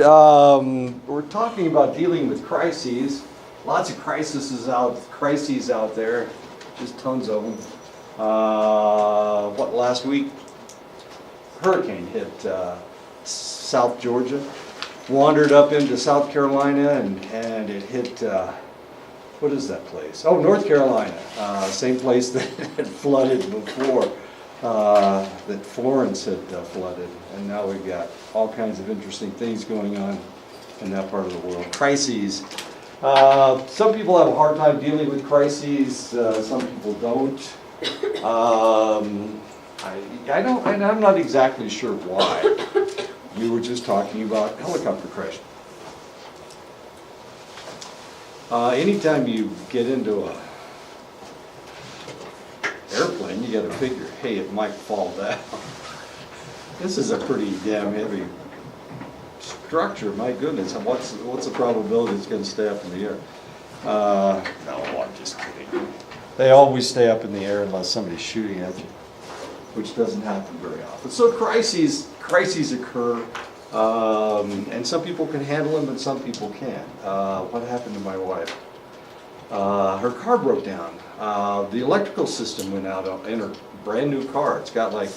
We're talking about dealing with crises. Lots of crises out there, just tons of them. Last week, hurricane hit South Georgia, wandered up into South Carolina, and it hit, what is that place? Oh, North Carolina, same place that had flooded before, that Florence had flooded. And now we've got all kinds of interesting things going on in that part of the world. Crises. Some people have a hard time dealing with crises, some people don't. I'm not exactly sure why. We were just talking about helicopter crash. Anytime you get into a airplane, you got to figure, hey, it might fall down. This is a pretty damn heavy structure. My goodness, what's the probability it's going to stay up in the air? No, I'm just kidding. They always stay up in the air unless somebody's shooting at you, which doesn't happen very often. So crises occur, and some people can handle them and some people can't. What happened to my wife? Her car broke down. The electrical system went out in her brand new car. It's got like,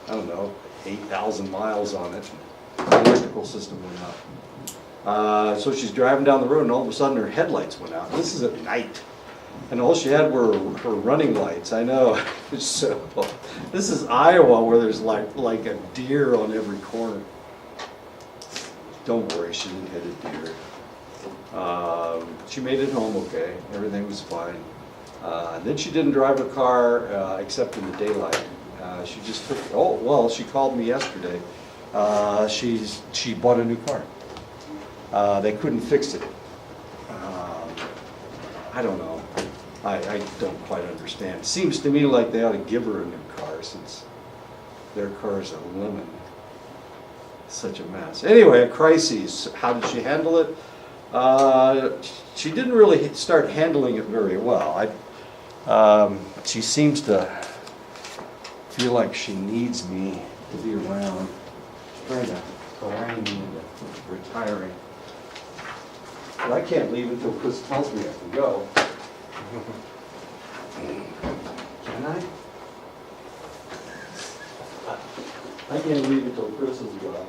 I don't know, 8,000 miles on it. The electrical system went out. So she's driving down the road and all of a sudden her headlights went out. This is at night. And all she had were her running lights. I know. So this is Iowa, where there's like a deer on every corner. Don't worry, she didn't hit a deer. She made it home okay. Everything was fine. Then she didn't drive her car except in the daylight. She just took. Oh well, she called me yesterday. She bought a new car. They couldn't fix it. I don't know. I don't quite understand. Seems to me like they ought to give her a new car since their car's a lemon. Such a mess. Anyway, a crisis. How did she handle it? She didn't really start handling it very well. She seems to feel like she needs me to be around, trying to harangue me into retiring. But I can't leave until Chris tells me I can go. Can I? I can't leave until Chris is gone.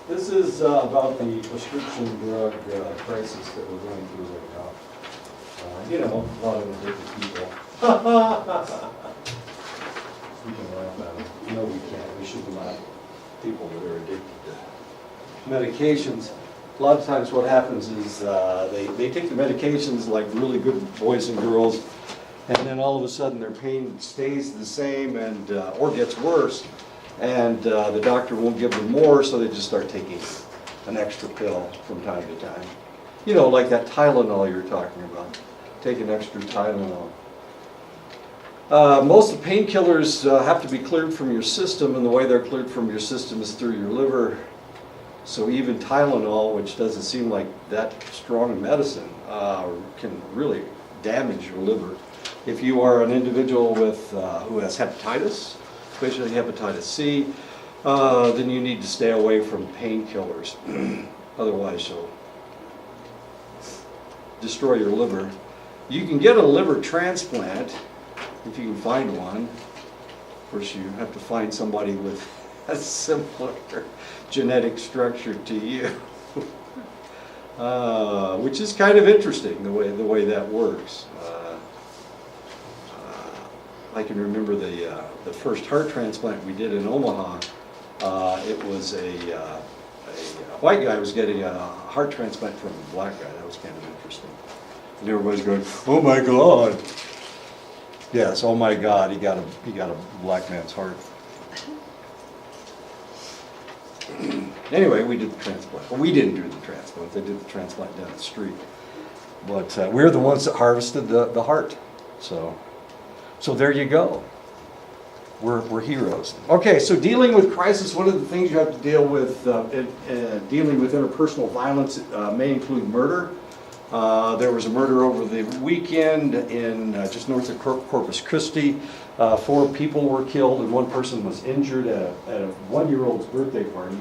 This is about the prescription drug crisis that we're going through right now. You know, a lot of addicted people. We can laugh at them. No, we can't. We shouldn't laugh at people that are addicted to medications. A lot of times what happens is they take the medications like really good boys and girls, and then all of a sudden their pain stays the same and or gets worse, and the doctor won't give them more, so they just start taking an extra pill from time to time. You know, like that Tylenol you're talking about. Take an extra Tylenol. Most of the painkillers have to be cleared from your system, and the way they're cleared from your system is through your liver. So even Tylenol, which doesn't seem like that strong medicine, can really damage your liver. If you are an individual with who has hepatitis, especially hepatitis C, then you need to stay away from painkillers. Otherwise, you'll destroy your liver. You can get a liver transplant if you can find one. Of course, you have to find somebody with a similar genetic structure to you, which is kind of interesting the way that works. I can remember the first heart transplant we did in Omaha. It was a white guy was getting a heart transplant from a black guy. That was kind of interesting. And everybody's going, "Oh my God!" Yes, oh my God, he got a black man's heart. Anyway, we did the transplant. Well, we didn't do the transplant. They did the transplant down the street. But we're the ones that harvested the heart. So there you go. We're heroes. Okay, so dealing with crisis, one of the things you have to deal with, dealing with interpersonal violence may include murder. There was a murder over the weekend in just north of Corpus Christi. 4 people were killed and 1 person was injured at a 1-year-old's birthday party.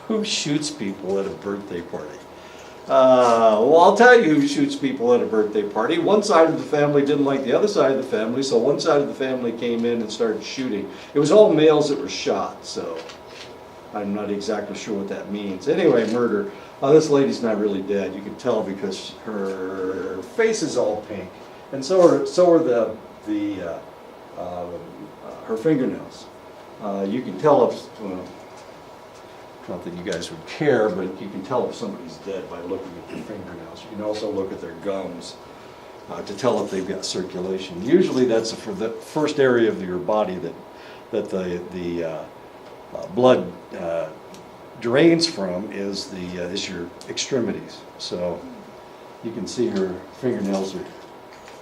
Who shoots people at a birthday party? Well, I'll tell you who shoots people at a birthday party. One side of the family didn't like the other side of the family, so one side of the family came in and started shooting. It was all males that were shot, so I'm not exactly sure what that means. Anyway, murder. This lady's not really dead. You can tell because her face is all pink, and so are her fingernails. You can tell if, not that you guys would care, but you can tell if somebody's dead by looking at their fingernails. You can also look at their gums to tell if they've got circulation. Usually that's for the first area of your body that the blood drains from is your extremities. So you can see her fingernails are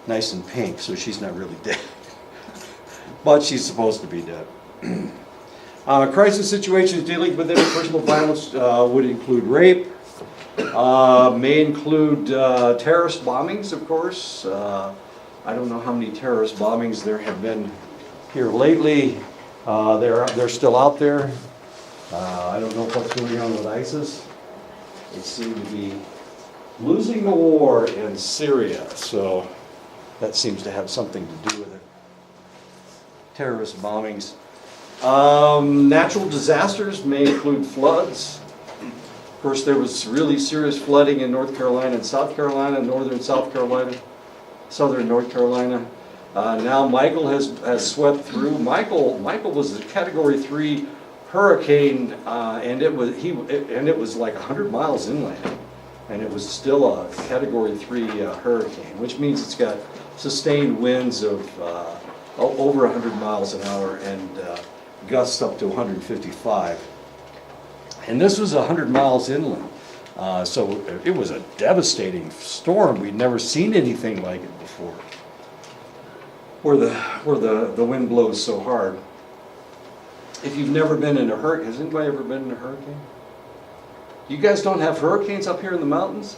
nice and pink, so she's not really dead. But she's supposed to be dead. Crisis situations dealing with interpersonal violence would include rape, may include terrorist bombings, of course. I don't know how many terrorist bombings there have been here lately. They're still out there. I don't know what's going on with ISIS. They seem to be losing the war in Syria, so that seems to have something to do with it. Terrorist bombings. Natural disasters may include floods. Of course, there was really serious flooding in North Carolina and South Carolina, northern South Carolina, southern North Carolina. Now Michael has swept through. Michael was a Category 3 hurricane, and it was like 100 miles inland, and it was still a Category 3 hurricane, which means it's got sustained winds of over 100 miles an hour and gusts up to 155. And this was 100 miles inland, so it was a devastating storm. We'd never seen anything like it before, where the wind blows so hard. If you've never been in a hurricane, has anybody ever been in a hurricane? You guys don't have hurricanes up here in the mountains?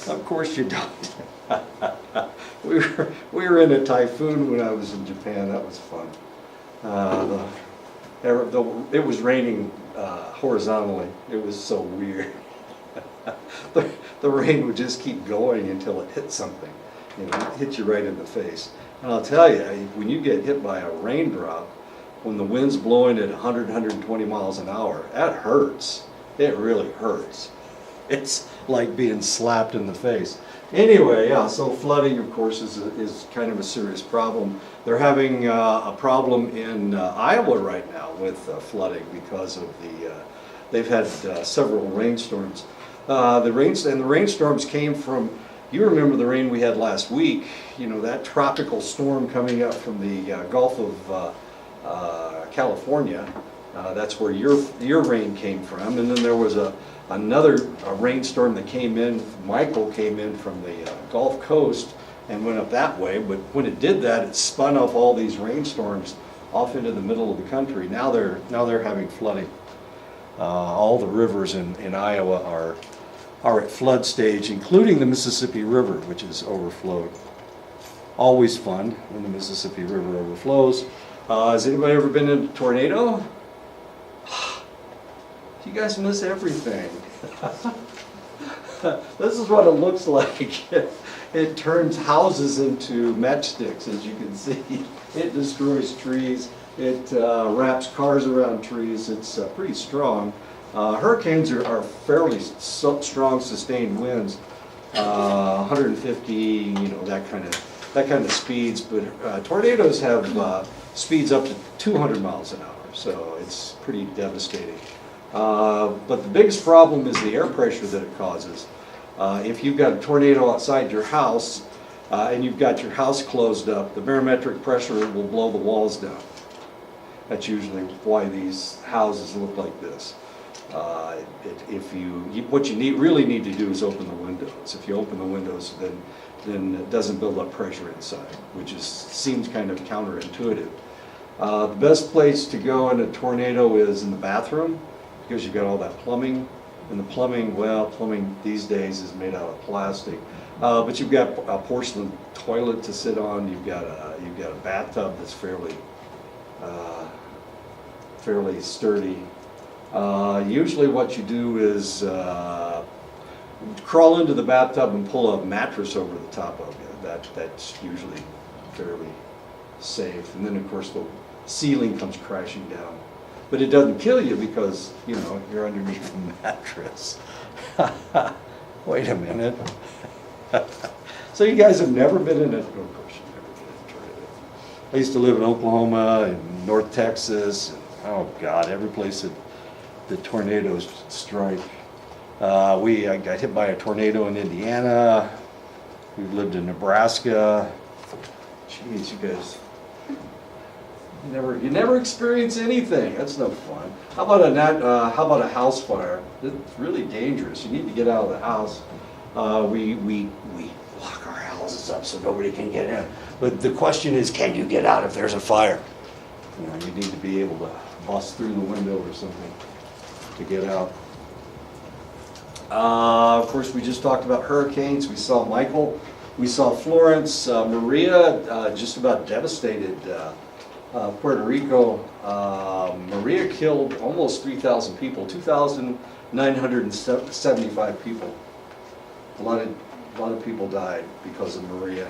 Of course you don't. We were in a typhoon when I was in Japan. That was fun. It was raining horizontally. It was so weird. The rain would just keep going until it hit something. It hit you right in the face. And I'll tell you, when you get hit by a raindrop, when the wind's blowing at 100, 120 miles an hour, that hurts. It really hurts. It's like being slapped in the face. Anyway, yeah, so flooding, of course, is kind of a serious problem. They're having a problem in Iowa right now with flooding because of they've had several rainstorms. The rainstorms came from, you remember the rain we had last week, that tropical storm coming up from the Gulf of California. That's where your rain came from. And then there was another rainstorm that came in. Michael came in from the Gulf Coast and went up that way. But when it did that, it spun off all these rainstorms off into the middle of the country. Now they're having flooding. All the rivers in Iowa are at flood stage, including the Mississippi River, which is overflowed. Always fun when the Mississippi River overflows. Has anybody ever been in a tornado? You guys miss everything. This is what it looks like. It turns houses into matchsticks, as you can see. It destroys trees. It wraps cars around trees. It's pretty strong. Hurricanes are fairly strong, sustained winds, 150, that kind of speeds. But tornadoes have speeds up to 200 miles an hour, so it's pretty devastating. But the biggest problem is the air pressure that it causes. If you've got a tornado outside your house and you've got your house closed up, the barometric pressure will blow the walls down. That's usually why these houses look like this. What you really need to do is open the windows. If you open the windows, then it doesn't build up pressure inside, which seems kind of counterintuitive. The best place to go in a tornado is in the bathroom, because you've got all that plumbing. And the plumbing, well, plumbing these days is made out of plastic. But you've got a porcelain toilet to sit on. You've got a bathtub that's fairly sturdy. Usually what you do is crawl into the bathtub and pull a mattress over the top of you. That's usually fairly safe. And then of course the ceiling comes crashing down. But it doesn't kill you because, you know, you're underneath the mattress. Wait a minute. So you guys have never been in a, of course you've never been in a tornado. I used to live in Oklahoma and North Texas, and oh God, every place that tornadoes strike. I got hit by a tornado in Indiana. We lived in Nebraska. Jeez, you guys. You never experience anything. That's no fun. How about a house fire? It's really dangerous. You need to get out of the house. We lock our houses up so nobody can get in. But the question is, can you get out if there's a fire? You know, you need to be able to bust through the window or something to get out. Of course, we just talked about hurricanes. We saw Michael. We saw Florence. Maria just about devastated Puerto Rico. Maria killed almost 3,000 people, 2,975 people. A lot of people died because of Maria.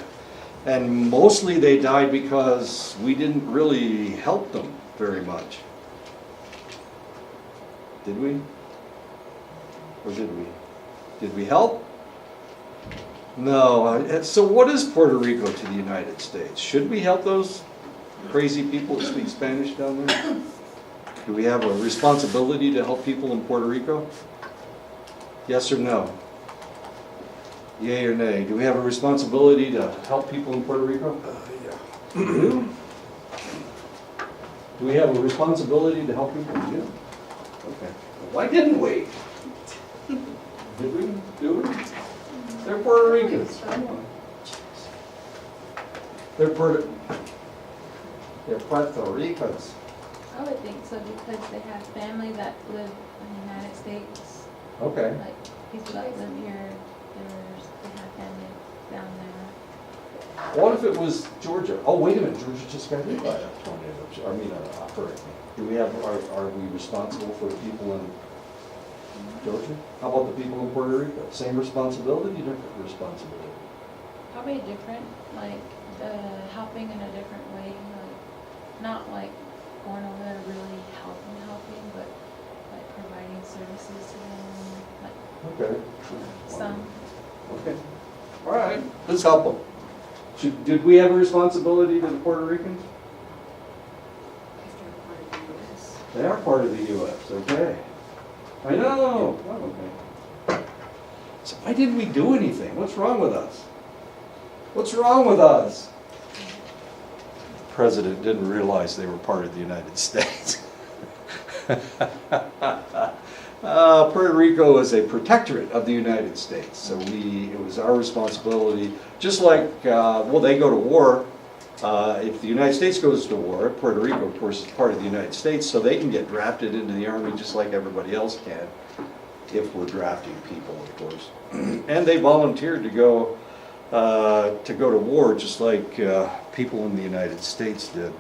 And mostly they died because we didn't really help them very much. Did we? Or did we? Did we help? No. So what is Puerto Rico to the United States? Should we help those crazy people that speak Spanish down there? Do we have a responsibility to help people in Puerto Rico? Yes or no? Yay or nay? Do we have a responsibility to help people in Puerto Rico? Yeah. Do? Do we have a responsibility to help people? Yeah. Okay. Why didn't we? Did we? Do we? They're Puerto Ricans. They're Puerto Ricans. I would think so because they have family that live in the United States. Okay. Like people that live here, they have family down there. What if it was Georgia? Oh, wait a minute, Georgia just got hit by a tornado. I mean, a hurricane. Do we have? Are we responsible for the people in Georgia? How about the people in Puerto Rico? Same responsibility, different responsibility? Probably different, like helping in a different way. Like not like going over there really helping, but like providing services to them. Like Okay. some. Okay. All right. Let's help them. Did we have a responsibility to the Puerto Ricans? They are part of the U.S. Okay. I know. Oh, okay. So why didn't we do anything? What's wrong with us? What's wrong with us? The president didn't realize they were part of the United States. Puerto Rico is a protectorate of the United States, so it was our responsibility. Just like, they go to war. If the United States goes to war, Puerto Rico, of course, is part of the United States, so they can get drafted into the Army just like everybody else can, if we're drafting people, of course. And they volunteered to go to war just like people in the United States did.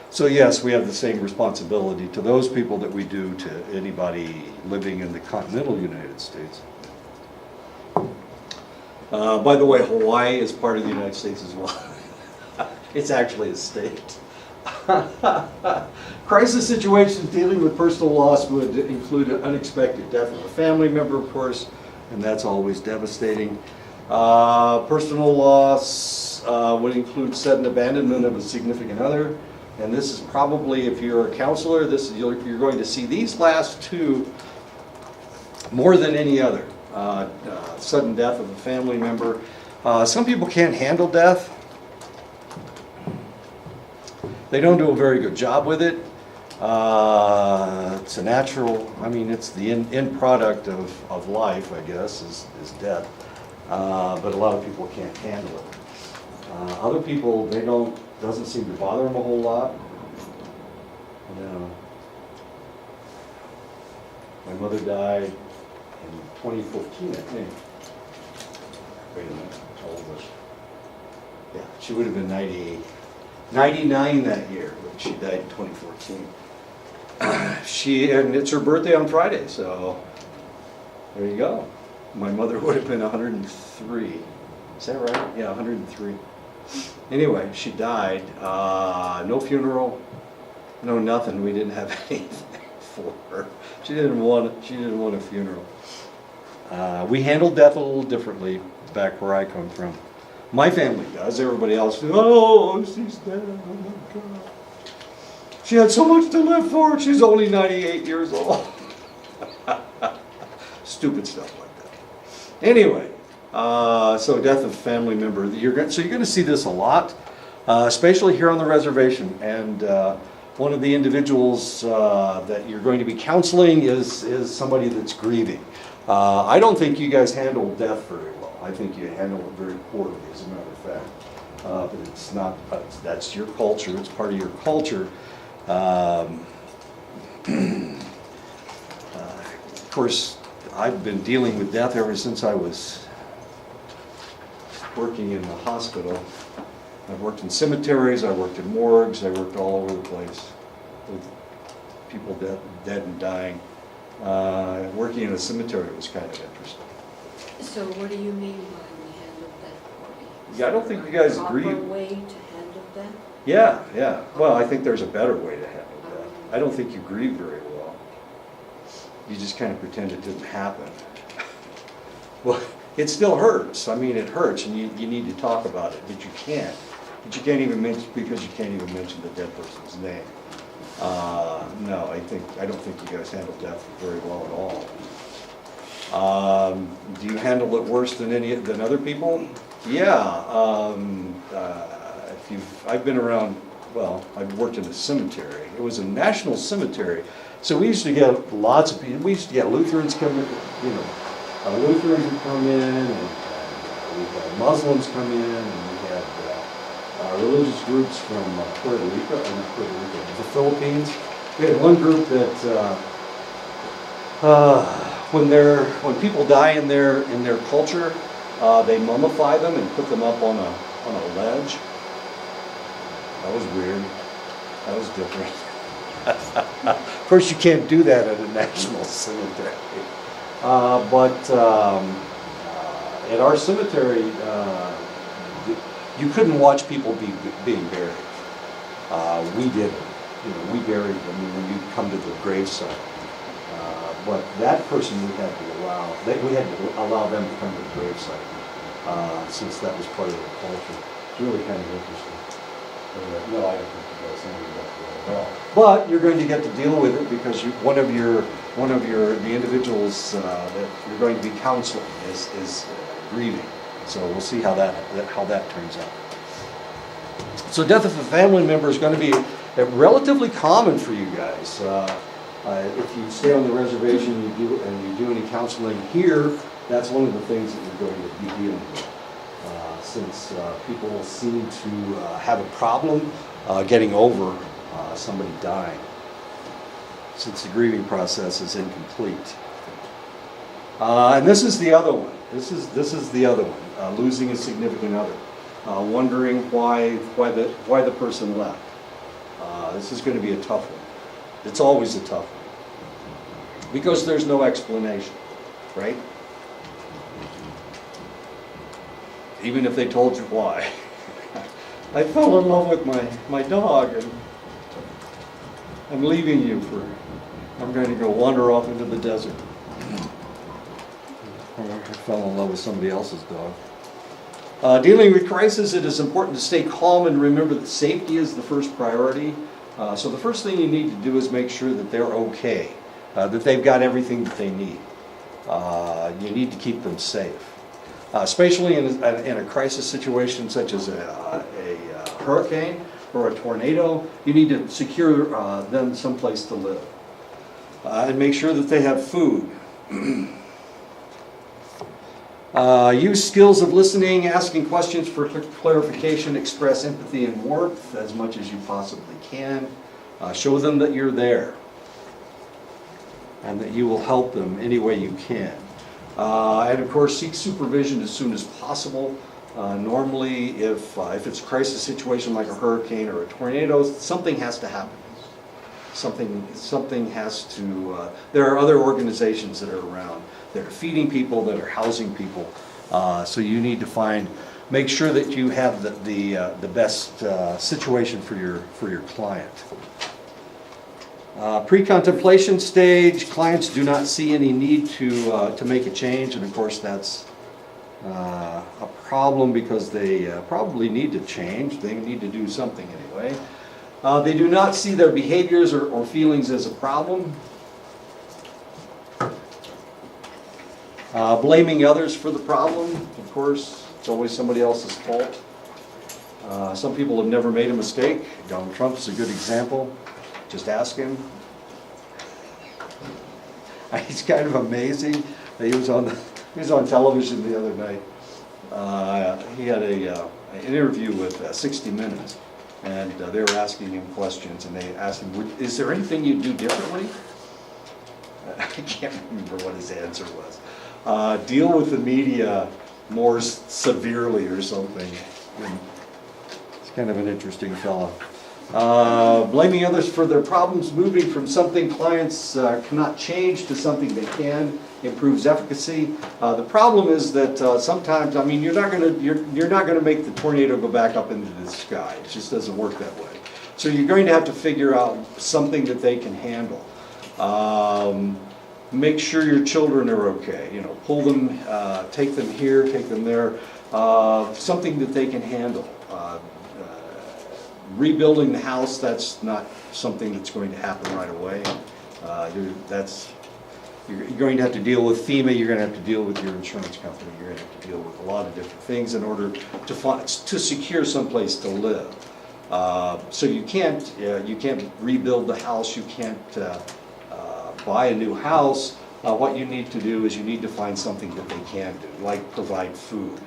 So yes, we have the same responsibility to those people that we do to anybody living in the continental United States. By the way, Hawaii is part of the United States as well. It's actually a state. Crisis situations dealing with personal loss would include an unexpected death of a family member, of course, and that's always devastating. Personal loss would include sudden abandonment of a significant other, and this is probably, if you're a counselor, you're going to see these last two more than any other. Sudden death of a family member. Some people can't handle death. They don't do a very good job with it. It's a natural, it's the end product of life, I guess, is death. But a lot of people can't handle it. Other people, doesn't seem to bother them a whole lot. My mother died in 2015, I think. Wait a minute, how old was she? Yeah, she would have been 99 that year, but she died in 2014. And it's her birthday on Friday, so there you go. My mother would have been 103. Is that right? Yeah, 103. Anyway, she died. No funeral, no nothing. We didn't have anything for her. She didn't want a funeral. We handled death a little differently back where I come from. My family does. Everybody else, oh, she's dead. Oh my God. She had so much to live for. She's only 98 years old. Stupid stuff like that. Anyway, so death of family member. You're going to see this a lot, especially here on the reservation. And one of the individuals that you're going to be counseling is somebody that's grieving. I don't think you guys handle death very well. I think you handle it very poorly, as a matter of fact. But it's not. That's your culture. It's part of your culture. Of course, I've been dealing with death ever since I was working in the hospital. I've worked in cemeteries, I worked in morgues, I worked all over the place with people dead and dying. Working in a cemetery was kind of interesting. So what do you mean by we handle death poorly? Yeah, I don't think you guys agree. Proper way to handle death? Yeah. Well, I think there's a better way to handle death. I don't think you grieve very well. You just kind of pretend it didn't happen. Well, it still hurts. I mean, it hurts, and you need to talk about it, but you can't. But you can't even mention, because you can't even mention the dead person's name. No, I don't think you guys handle death very well at all. Do you handle it worse than other people? Yeah. I've been around. Well, I've worked in a cemetery. It was a national cemetery, so we used to get lots of people. We used to get Lutherans come in, Lutherans would come in, and we had Muslims come in, and we had religious groups from Puerto Rico, the Philippines. We had one group that when people die in their culture, they mummify them and put them up on a ledge. That was weird. That was different. Of course, you can't do that at a national cemetery. But at our cemetery, you couldn't watch people being buried. We did it. We buried them when you come to the gravesite. But that person we had to allow them to come to the gravesite, since that was part of the culture. It's really kind of interesting. No, I don't think you guys handle that very well. But you're going to get to deal with it because one of the individuals that you're going to be counseling is grieving. So we'll see how that turns out. So death of a family member is going to be relatively common for you guys. If you stay on the reservation and you do any counseling here, that's one of the things that you're going to be dealing with. Since people seem to have a problem getting over somebody dying, since the grieving process is incomplete. And this is the other one. This is the other one. Losing a significant other, wondering why the person left. This is going to be a tough one. It's always a tough one because there's no explanation, right? Even if they told you why. I fell in love with my dog, and I'm leaving you I'm going to go wander off into the desert. Or I fell in love with somebody else's dog. Dealing with crisis, it is important to stay calm and remember that safety is the first priority. So the first thing you need to do is make sure that they're okay, that they've got everything that they need. You need to keep them safe. Especially in a crisis situation such as a hurricane or a tornado, you need to secure them someplace to live. And make sure that they have food. Use skills of listening, asking questions for clarification, express empathy and warmth as much as you possibly can. Show them that you're there and that you will help them any way you can. And of course, seek supervision as soon as possible. Normally, if it's a crisis situation like a hurricane or a tornado, something has to happen. Something has to, there are other organizations that are around that are feeding people, that are housing people. So you need to make sure that you have the best situation for your client. Pre-contemplation stage, clients do not see any need to make a change, and of course that's a problem because they probably need to change. They need to do something anyway. They do not see their behaviors or feelings as a problem. Blaming others for the problem, of course, it's always somebody else's fault. Some people have never made a mistake. Donald Trump is a good example. Just ask him. It's kind of amazing. He was on television the other night. He had an interview with 60 Minutes, and they were asking him questions, and they asked him, "Is there anything you do differently?" I can't remember what his answer was. Deal with the media more severely or something. And it's kind of an interesting fellow. Blaming others for their problems, moving from something clients cannot change to something they can, improves efficacy. The problem is that sometimes, I mean, you're not going to make the tornado go back up into the sky. It just doesn't work that way. So you're going to have to figure out something that they can handle. Make sure your children are okay. You know, pull them, take them here, take them there. Something that they can handle. Rebuilding the house, that's not something that's going to happen right away. You're going to have to deal with FEMA, you're going to have to deal with your insurance company, you're going to have to deal with a lot of different things in order to secure someplace to live. So you can't rebuild the house, you can't buy a new house. What you need to do is you need to find something that they can do, like provide food.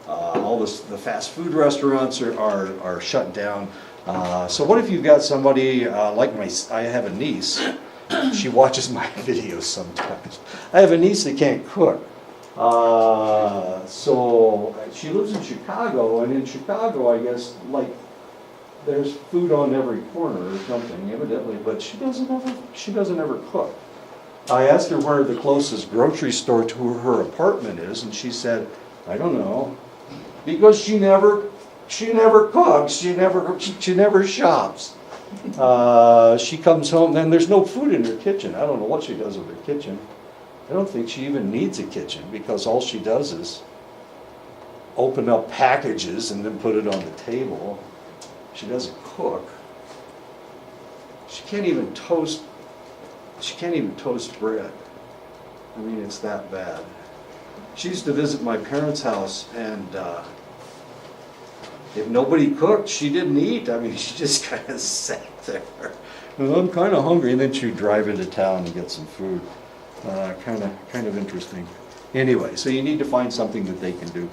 All the fast food restaurants are shut down. So what if you've got somebody like I have a niece. She watches my videos sometimes. I have a niece that can't cook. So she lives in Chicago, and in Chicago, I guess, like, there's food on every corner or something, evidently, but she doesn't ever cook. I asked her where the closest grocery store to her apartment is, and she said, "I don't know." Because she never cooks, she never shops. She comes home, then there's no food in her kitchen. I don't know what she does with her kitchen. I don't think she even needs a kitchen, because all she does is open up packages and then put it on the table. She doesn't cook. She can't even toast bread. I mean, it's that bad. She used to visit my parents' house, and if nobody cooked, she didn't eat. I mean, she just kind of sat there. Well, I'm kind of hungry, and then she'd drive into town and get some food. Kind of interesting. Anyway, so you need to find something that they can do.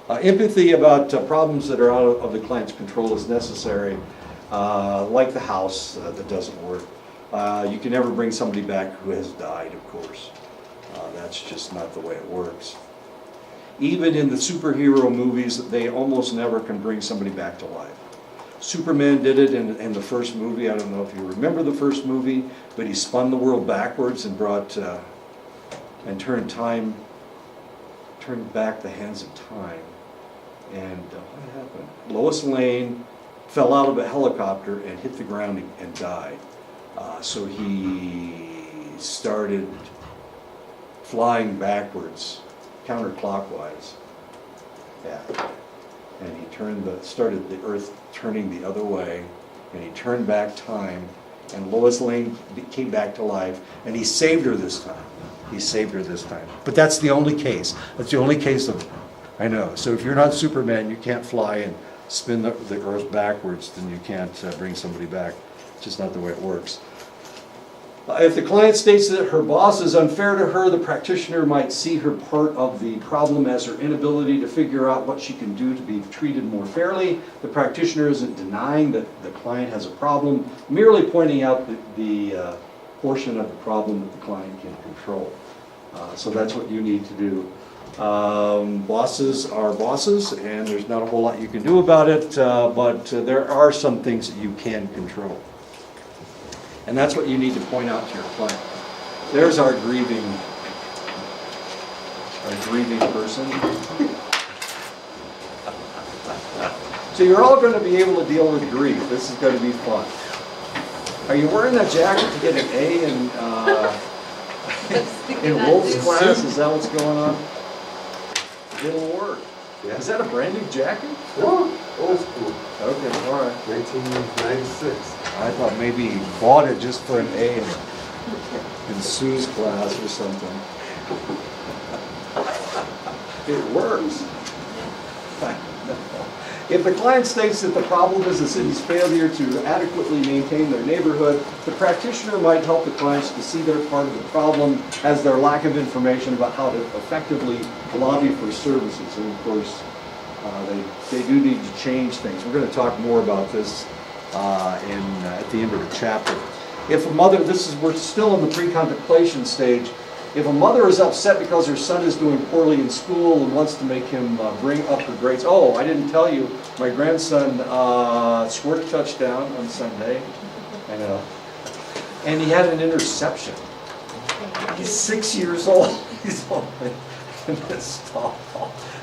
Empathy about problems that are out of the client's control is necessary, like the house that doesn't work. You can never bring somebody back who has died, of course. That's just not the way it works. Even in the superhero movies, they almost never can bring somebody back to life. Superman did it in the first movie. I don't know if you remember the first movie, but he spun the world backwards and turned back the hands of time. And what happened? Lois Lane fell out of a helicopter and hit the ground and died. So he started flying backwards, counterclockwise. Yeah. And he started the Earth turning the other way, and he turned back time, and Lois Lane came back to life, and he saved her this time. He saved her this time. But that's the only case. That's the only case of, I know. So if you're not Superman, you can't fly and spin the Earth backwards, then you can't bring somebody back. It's just not the way it works. If the client states that her boss is unfair to her, the practitioner might see her part of the problem as her inability to figure out what she can do to be treated more fairly. The practitioner isn't denying that the client has a problem, merely pointing out the portion of the problem that the client can control. So that's what you need to do. Bosses are bosses, and there's not a whole lot you can do about it, but there are some things that you can control. And that's what you need to point out to your client. There's our grieving person. So you're all going to be able to deal with grief. This is going to be fun. Are you wearing that jacket to get an A in Wolf's class? Is that what's going on? It'll work. Yeah. Is that a brand new jacket? No, old school, Okay, all right. 1996. I thought maybe he bought it just for an A in Sue's class or something. It works. If the client states that the problem is the city's failure to adequately maintain their neighborhood, the practitioner might help the clients to see their part of the problem as their lack of information about how to effectively lobby for services. And of course, they do need to change things. We're going to talk more about this at the end of the chapter. If a mother, we're still in the pre-contemplation stage. If a mother is upset because her son is doing poorly in school and wants to make him bring up the grades, oh, I didn't tell you, my grandson scored a touchdown on Sunday, I know, and he had an interception. He's 6 years old. He's only this tall,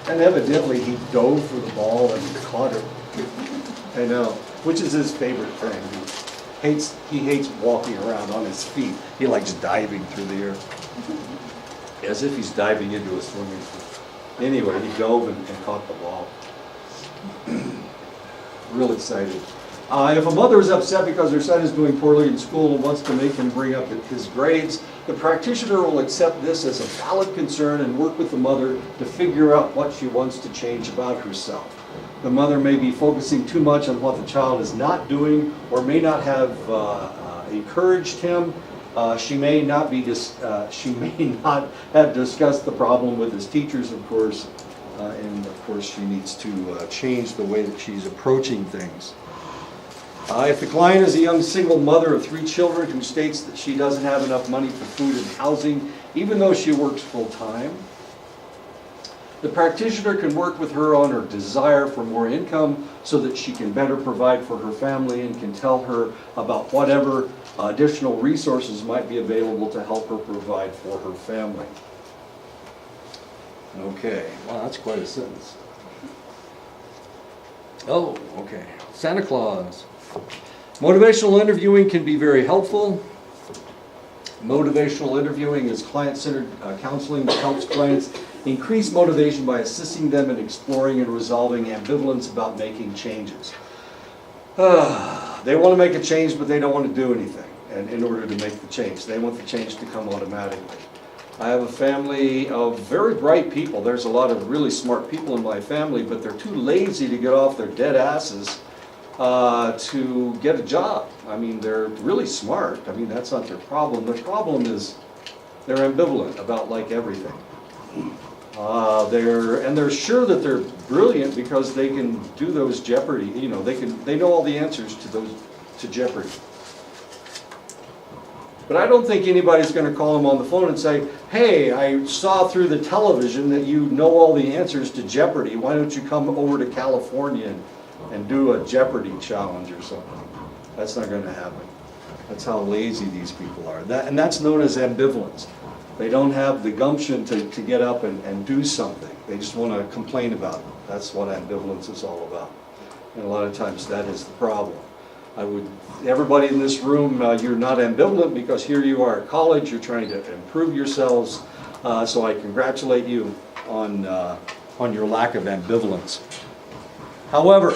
and evidently he dove for the ball and caught it. I know, which is his favorite thing. He hates walking around on his feet. He likes diving through the air, as if he's diving into a swimming pool. Anyway, he dove and caught the ball. Real excited. If a mother is upset because her son is doing poorly in school and wants to make him bring up his grades, the practitioner will accept this as a valid concern and work with the mother to figure out what she wants to change about herself. The mother may be focusing too much on what the child is not doing, or may not have encouraged him. She may not have discussed the problem with his teachers, of course, and of course she needs to change the way that she's approaching things. If the client is a young single mother of 3 children who states that she doesn't have enough money for food and housing, even though she works full-time, the practitioner can work with her on her desire for more income so that she can better provide for her family, and can tell her about whatever additional resources might be available to help her provide for her family. Okay, wow, that's quite a sentence. Oh, okay. Santa Claus. Motivational interviewing can be very helpful. Motivational interviewing is client-centered counseling that helps clients increase motivation by assisting them in exploring and resolving ambivalence about making changes. They want to make a change, but they don't want to do anything. And in order to make the change, they want the change to come automatically. I have a family of very bright people. There's a lot of really smart people in my family, but they're too lazy to get off their dead asses to get a job. I mean, they're really smart. I mean, that's not their problem. Their problem is they're ambivalent about like everything. They're sure that they're brilliant because they can do those Jeopardy. You know, they know all the answers to Jeopardy. But I don't think anybody's going to call them on the phone and say, "Hey, I saw through the television that you know all the answers to Jeopardy. Why don't you come over to California and do a Jeopardy challenge or something?" That's not going to happen. That's how lazy these people are. And that's known as ambivalence. They don't have the gumption to get up and do something. They just want to complain about it. That's what ambivalence is all about. And a lot of times that is the problem. Everybody in this room, you're not ambivalent because here you are at college, you're trying to improve yourselves. So I congratulate you on your lack of ambivalence. However,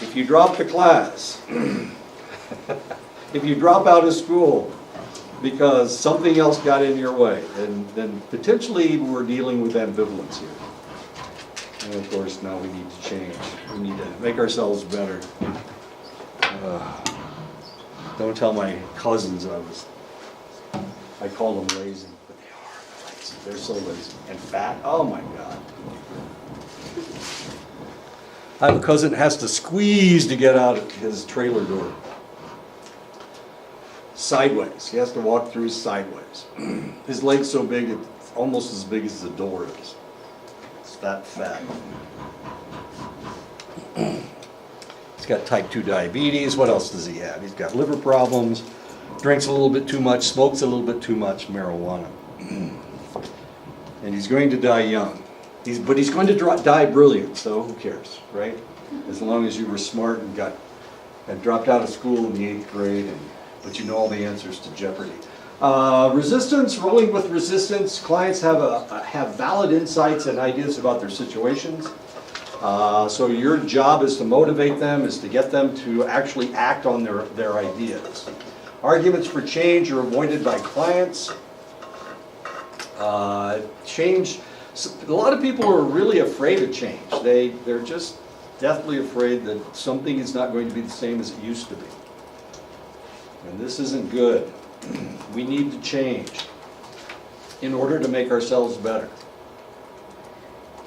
if you drop the class, if you drop out of school because something else got in your way, then potentially we're dealing with ambivalence here. And of course, now we need to change. We need to make ourselves better. Don't tell my cousins I call them lazy, but they are lazy. They're so lazy. And fat, oh my God. I have a cousin that has to squeeze to get out of his trailer door. Sideways. He has to walk through sideways. His leg's so big, almost as big as the door is. It's that fat. He's got type 2 diabetes. What else does he have? He's got liver problems, drinks a little bit too much, smokes a little bit too much marijuana. And he's going to die young. But he's going to die brilliant, so who cares, right? As long as you were smart and dropped out of school in the 8th grade, but you know all the answers to Jeopardy. Resistance, rolling with resistance. Clients have valid insights and ideas about their situations. So your job is to motivate them, is to get them to actually act on their ideas. Arguments for change are avoided by clients. Change, a lot of people are really afraid of change. They're just deathly afraid that something is not going to be the same as it used to be. And this isn't good. We need to change in order to make ourselves better.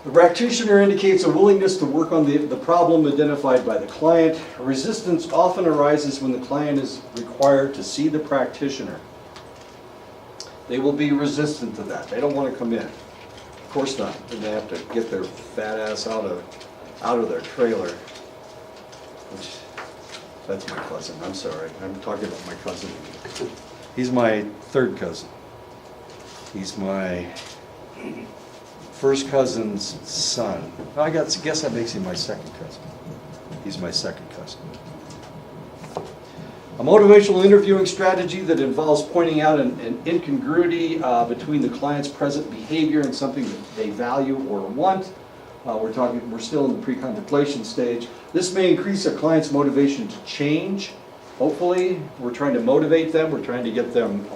The practitioner indicates a willingness to work on the problem identified by the client. Resistance often arises when the client is required to see the practitioner. They will be resistant to that. They don't want to come in. Of course not. Then they have to get their fat ass out of their trailer. Which, that's my cousin. I'm sorry. I'm talking about my cousin. He's my third cousin. He's my first cousin's son. I guess that makes him my second cousin. He's my second cousin. A motivational interviewing strategy that involves pointing out an incongruity between the client's present behavior and something that they value or want. We're still in the pre-contemplation stage. This may increase a client's motivation to change. Hopefully, we're trying to motivate them. We're trying to get them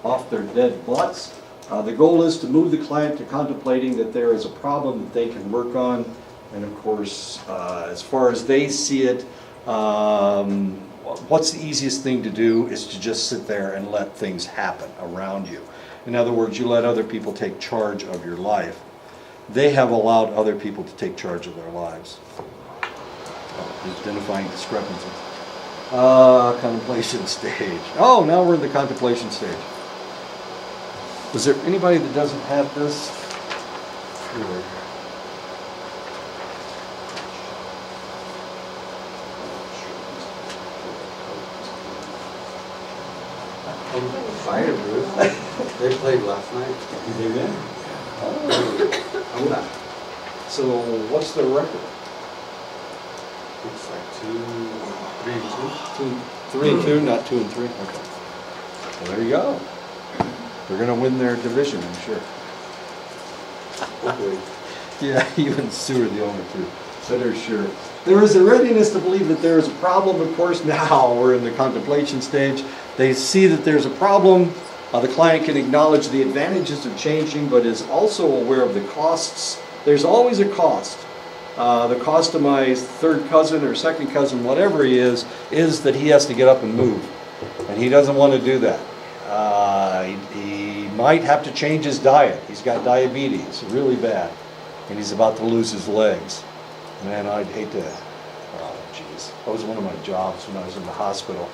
off their dead butts. The goal is to move the client to contemplating that there is a problem that they can work on. And of course, as far as they see it, what's the easiest thing to do is to just sit there and let things happen around you. In other words, you let other people take charge of your life. They have allowed other people to take charge of their lives. Identifying discrepancies. Contemplation stage. Oh, now we're in the contemplation stage. Was there anybody that doesn't have this? Here. Fire, Bruce. They played last night. Did they win? Oh. So what's the record? It's like 2-3-2. 3-2, not 2-3. Okay. Well, there you go. They're going to win their division, I'm sure. Hopefully. Yeah, even Sue, the owner, too. So they're sure. There is a readiness to believe that there is a problem. Of course, now we're in the contemplation stage. They see that there's a problem. The client can acknowledge the advantages of changing, but is also aware of the costs. There's always a cost. The cost of my third cousin or second cousin, whatever he is that he has to get up and move. And he doesn't want to do that. He might have to change his diet. He's got diabetes, really bad. And he's about to lose his legs. Man, I'd hate to, oh geez. That was one of my jobs when I was in the hospital.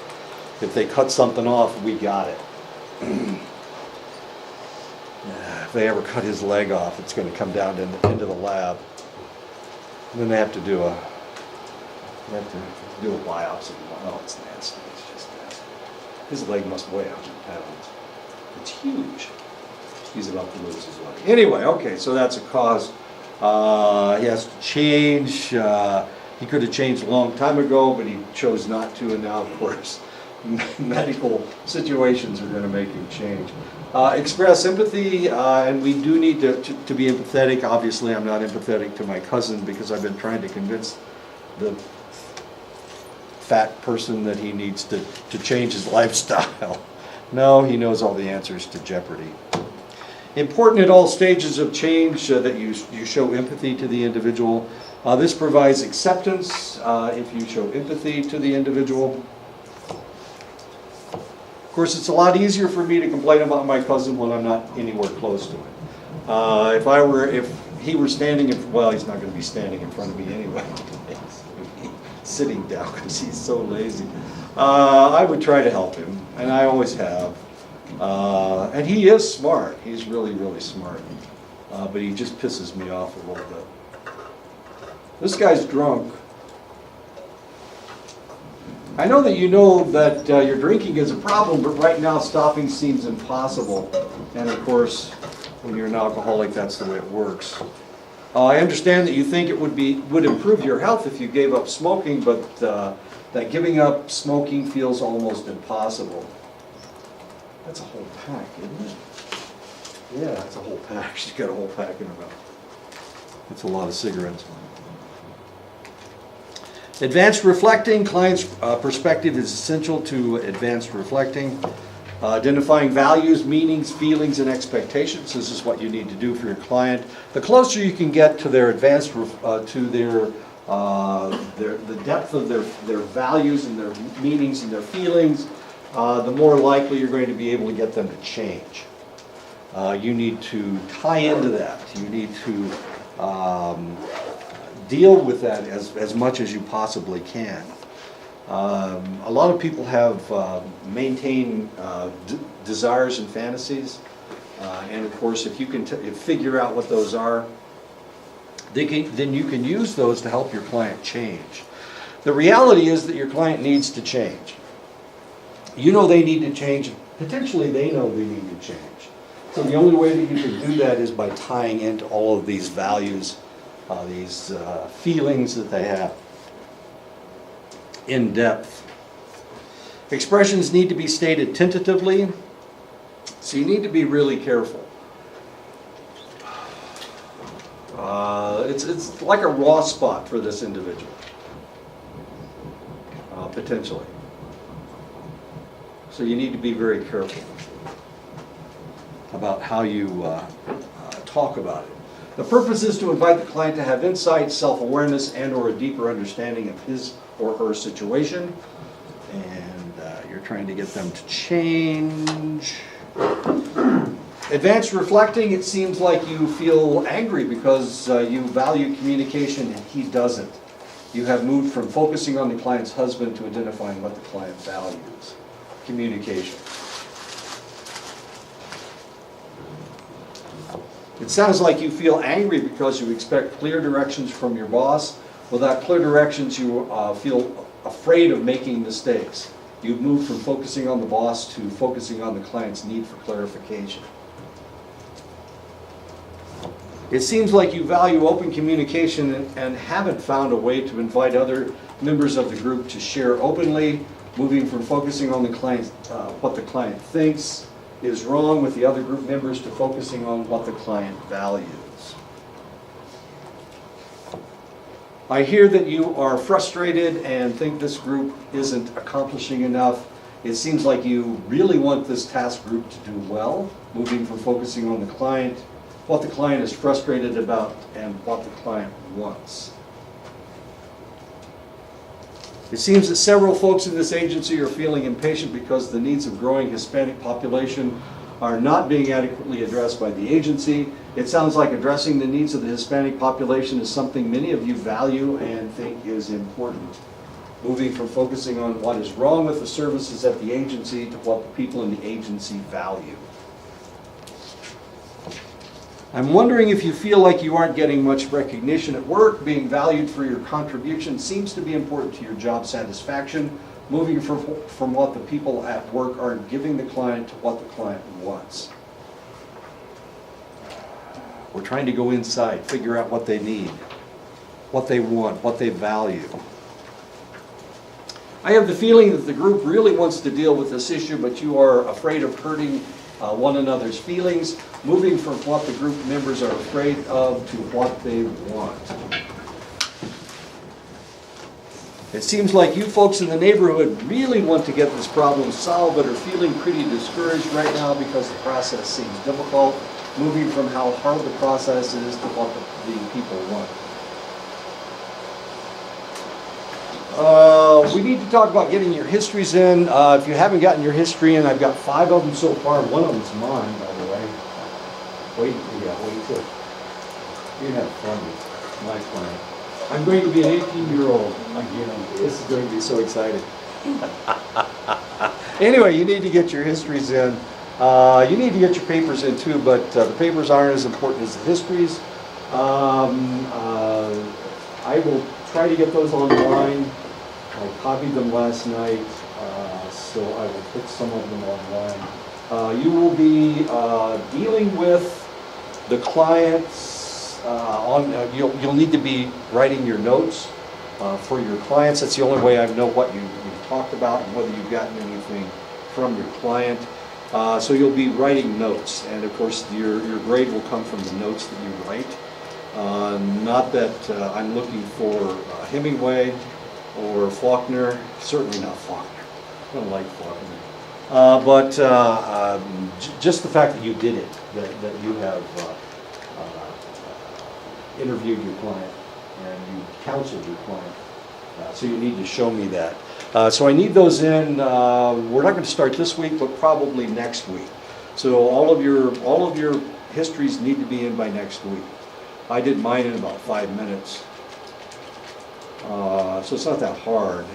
If they cut something off, we got it. If they ever cut his leg off, it's going to come down into the lab. And then they have to do a biopsy. Oh, it's nasty. It's just nasty. His leg must weigh 100 pounds. It's huge. He's about to lose his leg. Anyway, okay, so that's a cause. He has to change. He could have changed a long time ago, but he chose not to, and now, of course, medical situations are going to make him change. Express empathy, and we do need to be empathetic. Obviously, I'm not empathetic to my cousin because I've been trying to convince the fat person that he needs to change his lifestyle. No, he knows all the answers to Jeopardy. Important at all stages of change that you show empathy to the individual. This provides acceptance if you show empathy to the individual. Of course, it's a lot easier for me to complain about my cousin when I'm not anywhere close to him. If he were standing, well, he's not going to be standing in front of me anyway. Sitting down because he's so lazy. I would try to help him, and I always have. And he is smart. He's really, really smart. But he just pisses me off a little bit. This guy's drunk. I know that you know that your drinking is a problem, but right now stopping seems impossible. And of course, when you're an alcoholic, that's the way it works. I understand that you think it would improve your health if you gave up smoking, but that giving up smoking feels almost impossible. That's a whole pack, isn't it? Yeah, that's a whole pack. She's got a whole pack in her mouth. That's a lot of cigarettes. Advanced reflecting. Client's perspective is essential to advanced reflecting. Identifying values, meanings, feelings, and expectations. This is what you need to do for your client. The closer you can get to their advanced, to the depth of their values and their meanings and their feelings, the more likely you're going to be able to get them to change. You need to tie into that. You need to deal with that as much as you possibly can. A lot of people have maintained desires and fantasies, and of course if you can figure out what those are, then you can use those to help your client change. The reality is that your client needs to change. You know they need to change, potentially they know they need to change. So the only way that you can do that is by tying into all of these values, these feelings that they have in depth. Expressions need to be stated tentatively, so you need to be really careful. It's like a raw spot for this individual, potentially. So you need to be very careful about how you talk about it. The purpose is to invite the client to have insight, self-awareness, and/or a deeper understanding of his or her situation. And you're trying to get them to change. Advanced reflecting, it seems like you feel angry because you value communication and he doesn't. You have moved from focusing on the client's husband to identifying what the client values. Communication. It sounds like you feel angry because you expect clear directions from your boss. Without clear directions, you feel afraid of making mistakes. You've moved from focusing on the boss to focusing on the client's need for clarification. It seems like you value open communication and haven't found a way to invite other members of the group to share openly, moving from focusing on the client, what the client thinks is wrong with the other group members to focusing on what the client values. I hear that you are frustrated and think this group isn't accomplishing enough. It seems like you really want this task group to do well, moving from focusing on the client, what the client is frustrated about, and what the client wants. It seems that several folks in this agency are feeling impatient because the needs of growing Hispanic population are not being adequately addressed by the agency. It sounds like addressing the needs of the Hispanic population is something many of you value and think is important. Moving from focusing on what is wrong with the services at the agency to what the people in the agency value. I'm wondering if you feel like you aren't getting much recognition at work. Being valued for your contribution seems to be important to your job satisfaction. Moving from what the people at work are giving the client to what the client wants. We're trying to go inside, figure out what they need, what they want, what they value. I have the feeling that the group really wants to deal with this issue, but you are afraid of hurting one another's feelings, moving from what the group members are afraid of to what they want. It seems like you folks in the neighborhood really want to get this problem solved, but are feeling pretty discouraged right now because the process seems difficult, moving from how hard the process is to what the people want. We need to talk about getting your histories in. If you haven't gotten your history in, I've got 5 of them so far. One of them's mine, by the way. Wait till you have fun with my client. I'm going to be an 18-year-old again. This is going to be so exciting. Anyway, you need to get your histories in. You need to get your papers in too, but the papers aren't as important as the histories. I will try to get those online. I copied them last night, so I will put some of them online. You will be dealing with the clients you'll need to be writing your notes for your clients. That's the only way I know what you've talked about and whether you've gotten anything from your client. So you'll be writing notes, and of course your grade will come from the notes that you write. Not that I'm looking for Hemingway or Faulkner, certainly not Faulkner. I don't like Faulkner. But just the fact that you did it, that you have interviewed your client and you counseled your client. So you need to show me that. So I need those in, we're not going to start this week, but probably next week. So all of your histories need to be in by next week. I did mine in about 5 minutes. So it's not that hard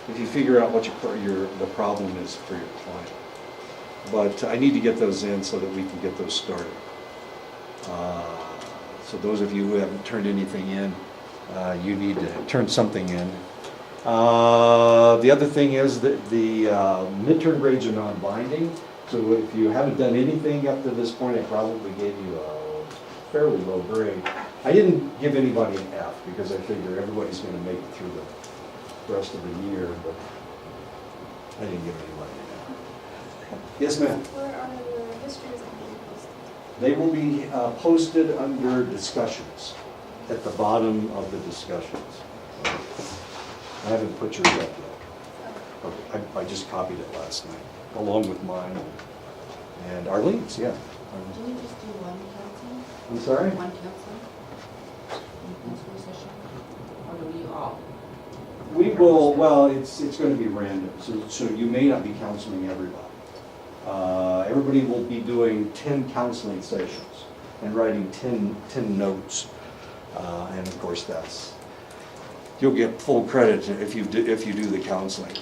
if you figure out what the problem is for your client. But I need to get those in so that we can get those started. So those of you who haven't turned anything in, you need to turn something in. The other thing is that the midterm grades are non-binding. So if you haven't done anything up to this point, I probably gave you a fairly low grade. I didn't give anybody an F because I figure everybody's going to make it through the rest of the year, but I didn't give anybody an F. Yes, ma'am? Where are the histories being posted? They will be posted under discussions, at the bottom of the discussions. I haven't put yours up yet. I just copied it last night, along with mine and Arlene's, yeah. Do we just do one counseling? I'm sorry? One counseling? One counseling session? Or do we all? We will, well, it's going to be random, so you may not be counseling everybody. Everybody will be doing 10 counseling sessions and writing 10 notes. And of course you'll get full credit if you do the counseling.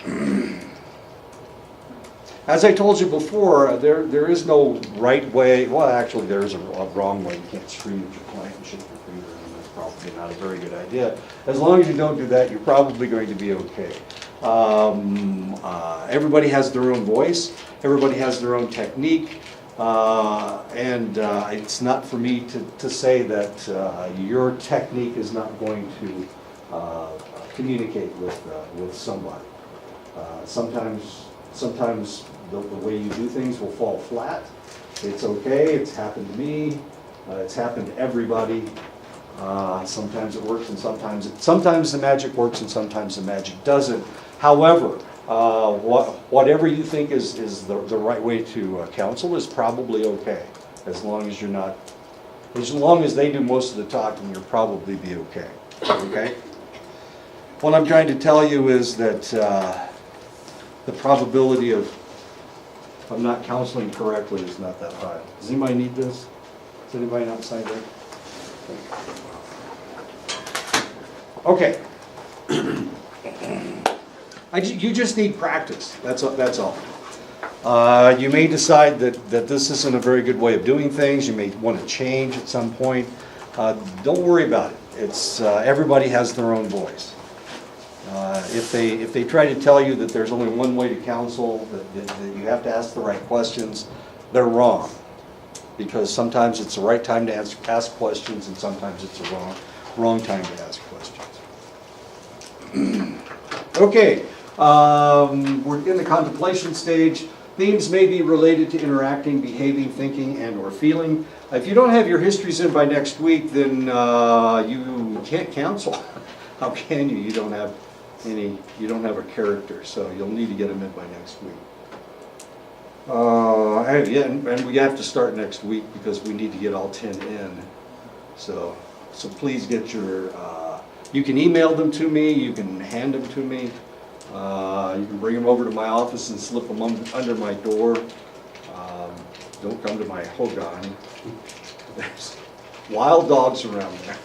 As I told you before, there is no right way, well actually there is a wrong way. You can't scream at your client and shake your finger, and that's probably not a very good idea. As long as you don't do that, you're probably going to be okay. Everybody has their own voice, everybody has their own technique, and it's not for me to say that your technique is not going to communicate with somebody. Sometimes the way you do things will fall flat. It's okay, it's happened to me, it's happened to everybody. Sometimes it works and sometimes the magic works and sometimes the magic doesn't. However, whatever you think is the right way to counsel is probably okay, as long as they do most of the talking, you'll probably be okay. Okay? What I'm trying to tell you is that the probability of not counseling correctly is not that high. Does anybody need this? Is anybody outside there? Okay. You just need practice. That's all. You may decide that this isn't a very good way of doing things. You may want to change at some point. Don't worry about it. It's everybody has their own voice. If they try to tell you that there's only one way to counsel, that you have to ask the right questions, they're wrong. Because sometimes it's the right time to ask questions, and sometimes it's the wrong time to ask questions. Okay, we're in the contemplation stage. Themes may be related to interacting, behaving, thinking, and/or feeling. If you don't have your histories in by next week, then you can't counsel. How can you? You don't have a character, so you'll need to get them in by next week. And we have to start next week because we need to get all 10 in. So please get your, you can email them to me, you can hand them to me, you can bring them over to my office and slip them under my door. Don't come to my hogan. There's wild dogs around there.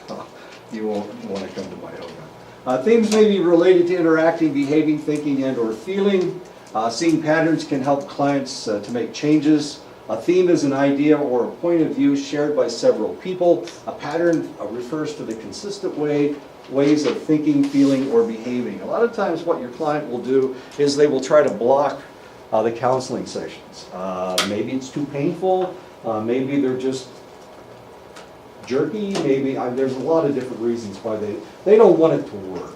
No, you won't want to come to my hogan. Themes may be related to interacting, behaving, thinking, and/or feeling. Seeing patterns can help clients to make changes. A theme is an idea or a point of view shared by several people. A pattern refers to the consistent ways of thinking, feeling, or behaving. A lot of times what your client will do is they will try to block the counseling sessions. Maybe it's too painful, maybe they're just jerky, maybe, there's a lot of different reasons why they don't want it to work.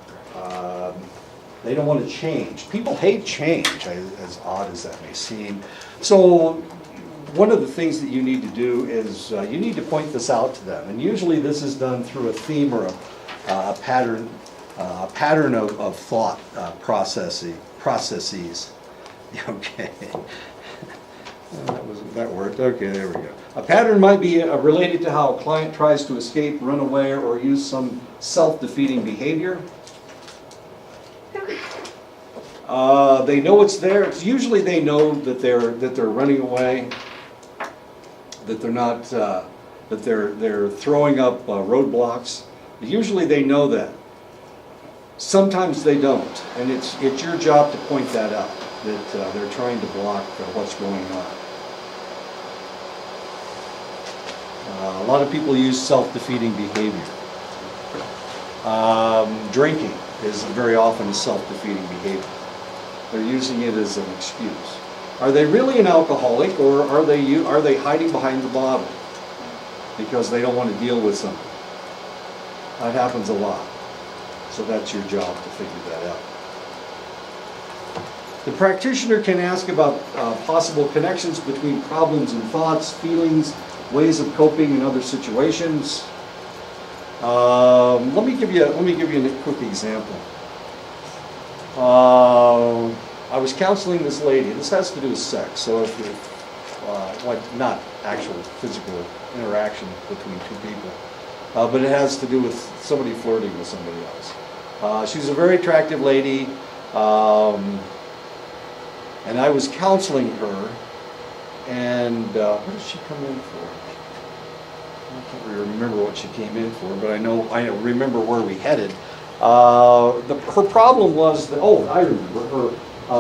They don't want to change. People hate change, as odd as that may seem. So one of the things that you need to do is you need to point this out to them. And usually this is done through a theme or a pattern of thought processes. Okay. That worked. Okay, there we go. A pattern might be related to how a client tries to escape, run away, or use some self-defeating behavior. They know it's there. Usually they know that they're running away, that they're not, that they're throwing up roadblocks. Usually they know that. Sometimes they don't, and it's your job to point that out, that they're trying to block what's going on. A lot of people use self-defeating behavior. Drinking is very often a self-defeating behavior. They're using it as an excuse. Are they really an alcoholic, or are they hiding behind the bottle because they don't want to deal with something? That happens a lot. So that's your job to figure that out. The practitioner can ask about possible connections between problems and thoughts, feelings, ways of coping in other situations. Let me give you a quick example. I was counseling this lady. This has to do with sex, so not actual physical interaction between two people, but it has to do with somebody flirting with somebody else. She's a very attractive lady, and I was counseling her, and what did she come in for? I can't really remember what she came in for, but I remember where we headed. Her problem was that, I remember her.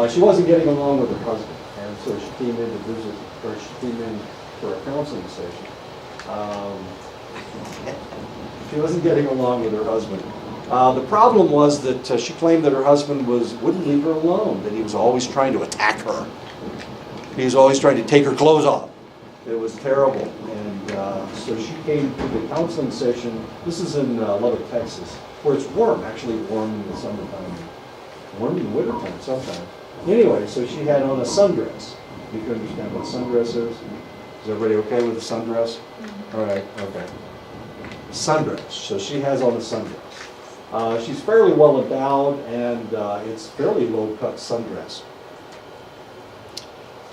She wasn't getting along with her husband, and so she came in to visit, or she came in for a counseling session. She wasn't getting along with her husband. The problem was that she claimed that her husband wouldn't leave her alone, that he was always trying to attack her. He was always trying to take her clothes off. It was terrible. And so she came to the counseling session. This is in Lubbock, Texas, where it's warm, actually warm in the summertime, warm in the wintertime sometimes. Anyway, so she had on a sundress. You can understand what a sundress is? Is everybody okay with a sundress? Mm-hmm. All right, okay. Sundress. So she has on a sundress. She's fairly well endowed, and it's fairly low-cut sundress.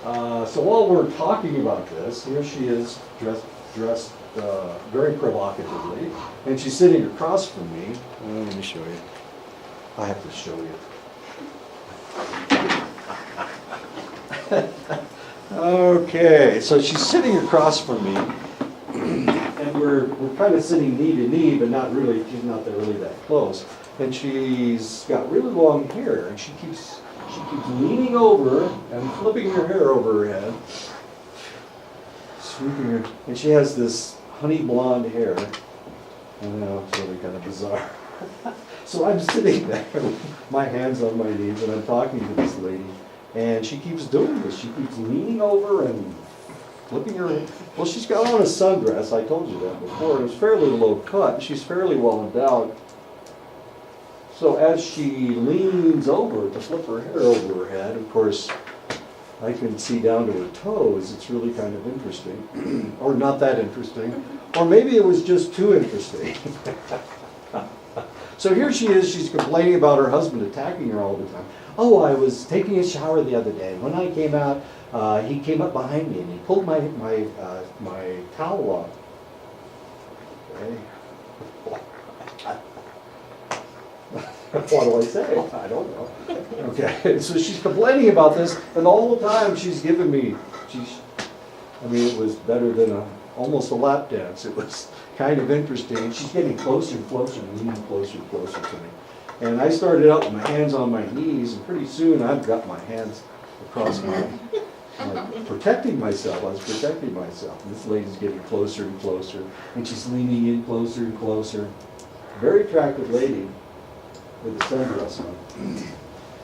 So while we're talking about this, here she is dressed very provocatively, and she's sitting across from me. Let me show you. I have to show you. Okay, so she's sitting across from me, and we're kind of sitting knee to knee, but not really. She's not really that close, and she's got really long hair, and she keeps leaning over and flipping her hair over her head, sweeping her, and she has this honey blonde hair. I know, it's really kind of bizarre. So I'm sitting there with my hands on my knees, and I'm talking to this lady, and she keeps doing this. She keeps leaning over and flipping her hair. Well, she's got on a sundress, I told you that before, and it's fairly low cut, and she's fairly well endowed. So as she leans over to flip her hair over her head, of course, I can see down to her toes. It's really kind of interesting. Or not that interesting. Or maybe it was just too interesting. So here she is. She's complaining about her husband attacking her all the time. Oh, I was taking a shower the other day. When I came out, he came up behind me and he pulled my towel off. Okay. What do I say? I don't know. Okay, so she's complaining about this, and all the time she's giving me, it was better than almost a lap dance. It was kind of interesting. She's getting closer and closer, leaning closer and closer to me. And I started out with my hands on my knees, and pretty soon I've got my hands across my protecting myself. I was protecting myself. This lady's getting closer and closer, and she's leaning in closer and closer. Very attractive lady with a sundress on.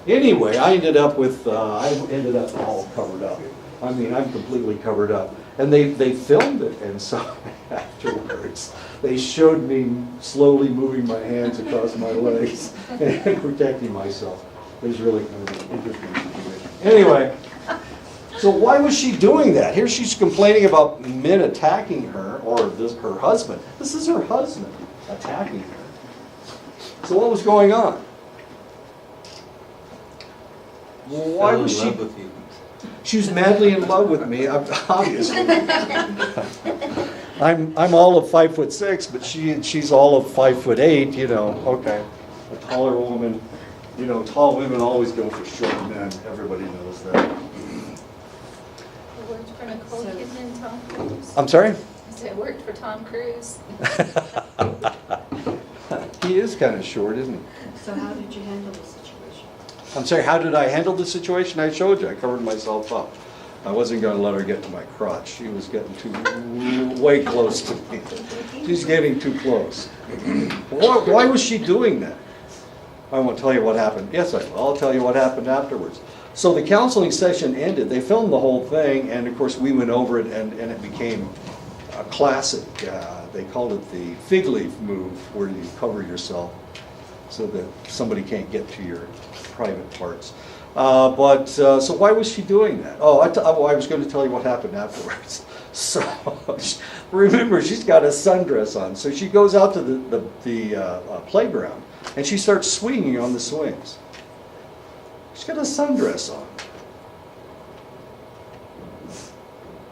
Anyway, I ended up all covered up. I mean, I'm completely covered up. And they filmed it, and so afterwards, they showed me slowly moving my hands across my legs and protecting myself. It was really kind of an interesting situation. Anyway, so why was she doing that? Here she's complaining about men attacking her, or her husband. This is her husband attacking her. So what was going on? Why Fell in was she? love with you. She was madly in love with me, obviously. I'm all of 5'6", but she's all of 5'8", you know, okay. A taller woman, you know, tall women always go for short men, everybody knows that. It worked for Nicole So- Kidman and Tom Cruise. I'm sorry? I said it worked for Tom Cruise. He is kind of short, isn't he? So how did you handle the situation? I'm sorry, how did I handle the situation? I showed you, I covered myself up. I wasn't gonna let her get to my crotch. She was getting way close to me. She's getting too close. Why was she doing that? I won't tell you what happened. Yes, I will. I'll tell you what happened afterwards. So the counseling session ended. They filmed the whole thing, and of course we went over it, and it became a classic. They called it the fig leaf move, where you cover yourself so that somebody can't get to your private parts. So why was she doing that? Oh, I was going to tell you what happened afterwards. So remember, she's got a sundress on. So she goes out to the playground, and she starts swinging on the swings. She's got a sundress on.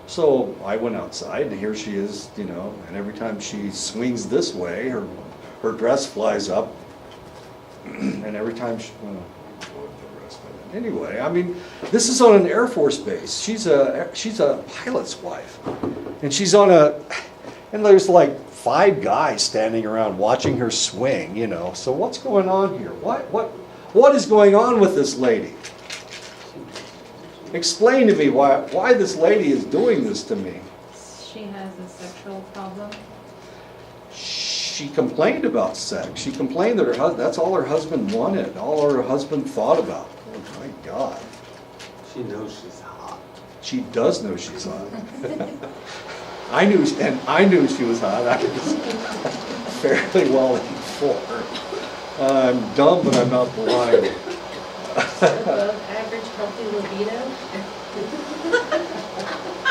So I went outside, and here she is, you know, and every time she swings this way, her dress flies up. And every time she, well, the rest of it. Anyway, I mean, this is on an Air Force base. She's a pilot's wife, and and there's like 5 guys standing around watching her swing. You know, so what's going on here? What is going on with this lady? Explain to me why this lady is doing this to me. She has a sexual problem. She complained about sex. She complained that that's all her husband wanted, all her husband thought about. Oh my God. She knows she's hot. She does know she's hot. I knew she was hot. I was fairly well informed. I'm dumb, but I'm not blind. Above average healthy libido.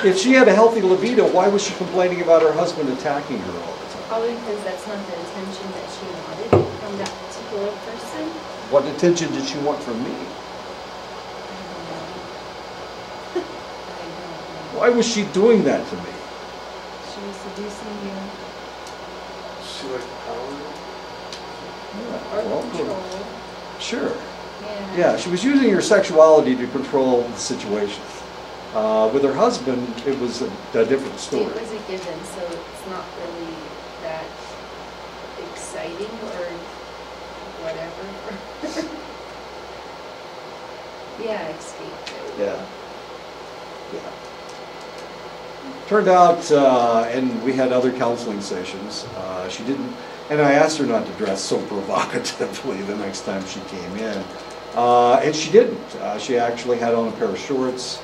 If she had a healthy libido, why was she complaining about her husband attacking her all the time? Probably because that's not the attention that she wanted from that particular person. What attention did she want from me? I don't know. Why was she doing that to me? She was seducing you. She like power. Or Well, control. sure. Yeah. Yeah, she was using her sexuality to control the situation. With her husband, it was a different story. It was a given, so it's not really that exciting or whatever. Yeah, escape. Yeah. Yeah. Turned out, and we had other counseling sessions, she didn't, and I asked her not to dress so provocatively the next time she came in. And she didn't. She actually had on a pair of shorts,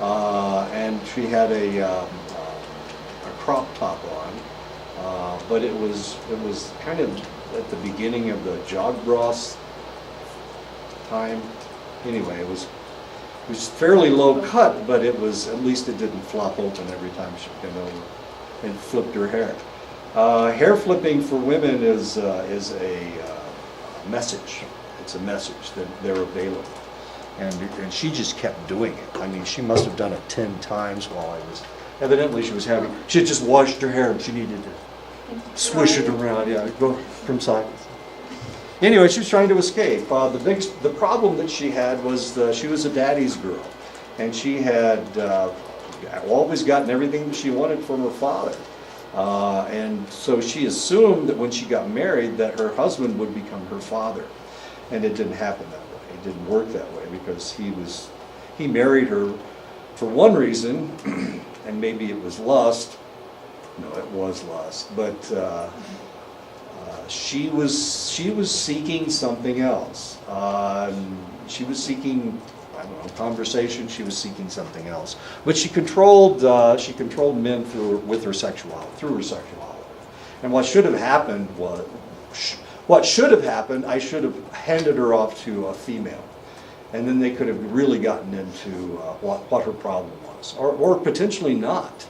and she had a crop top on, but it was kind of at the beginning of the jog bra time. Anyway, it was fairly low cut, but it was, at least it didn't flop open every time she came over and flipped her hair. Hair flipping for women is a message. It's a message that they're available. And she just kept doing it. I mean, she must have done it 10 times while I was, evidently she had just washed her hair and she needed to swish it around, yeah, go from side. Anyway, she was trying to escape. The problem that she had was she was a daddy's girl, and she had always gotten everything that she wanted from her father. And so she assumed that when she got married that her husband would become her father. And it didn't happen that way. It didn't work that way because he married her for one reason, and maybe it was lust. No, it was lust, but she was seeking something else. She was seeking, I don't know, conversation. She was seeking something else, but she controlled men through her sexuality. And what should have happened, I should have handed her off to a female, and then they could have really gotten into what her problem was, or potentially not.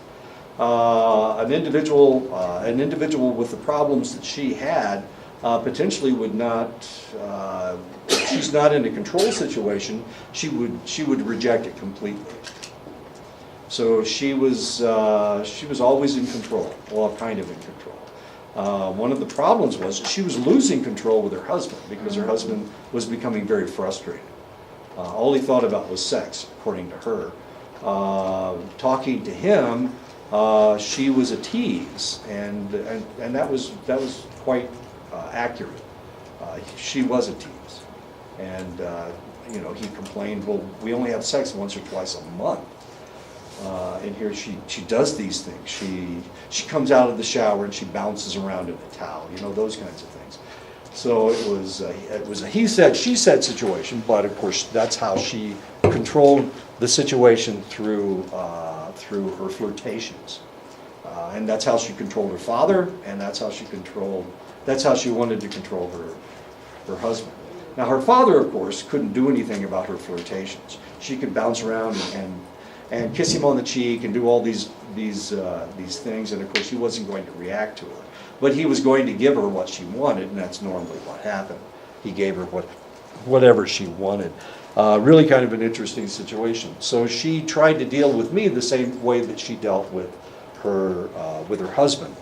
An individual with the problems that she had potentially would not. If she's not in a control situation, she would reject it completely. So she was always in control, well, kind of in control. One of the problems was she was losing control with her husband because her husband was becoming very frustrated. All he thought about was sex, according to her. Talking to him, she was a tease, and that was quite accurate. She was a tease, and he complained, well, we only have sex once or twice a month. And here she does these things. She comes out of the shower and she bounces around in a towel, those kinds of things. So it was a he said, she said situation, but of course that's how she controlled the situation through her flirtations. And that's how she controlled her father, and that's how she wanted to control her husband. Now her father, of course, couldn't do anything about her flirtations. She could bounce around and kiss him on the cheek and do all these things, and of course he wasn't going to react to her. But he was going to give her what she wanted, and that's normally what happened. He gave her whatever she wanted. Really kind of an interesting situation. So she tried to deal with me the same way that she dealt with her husband,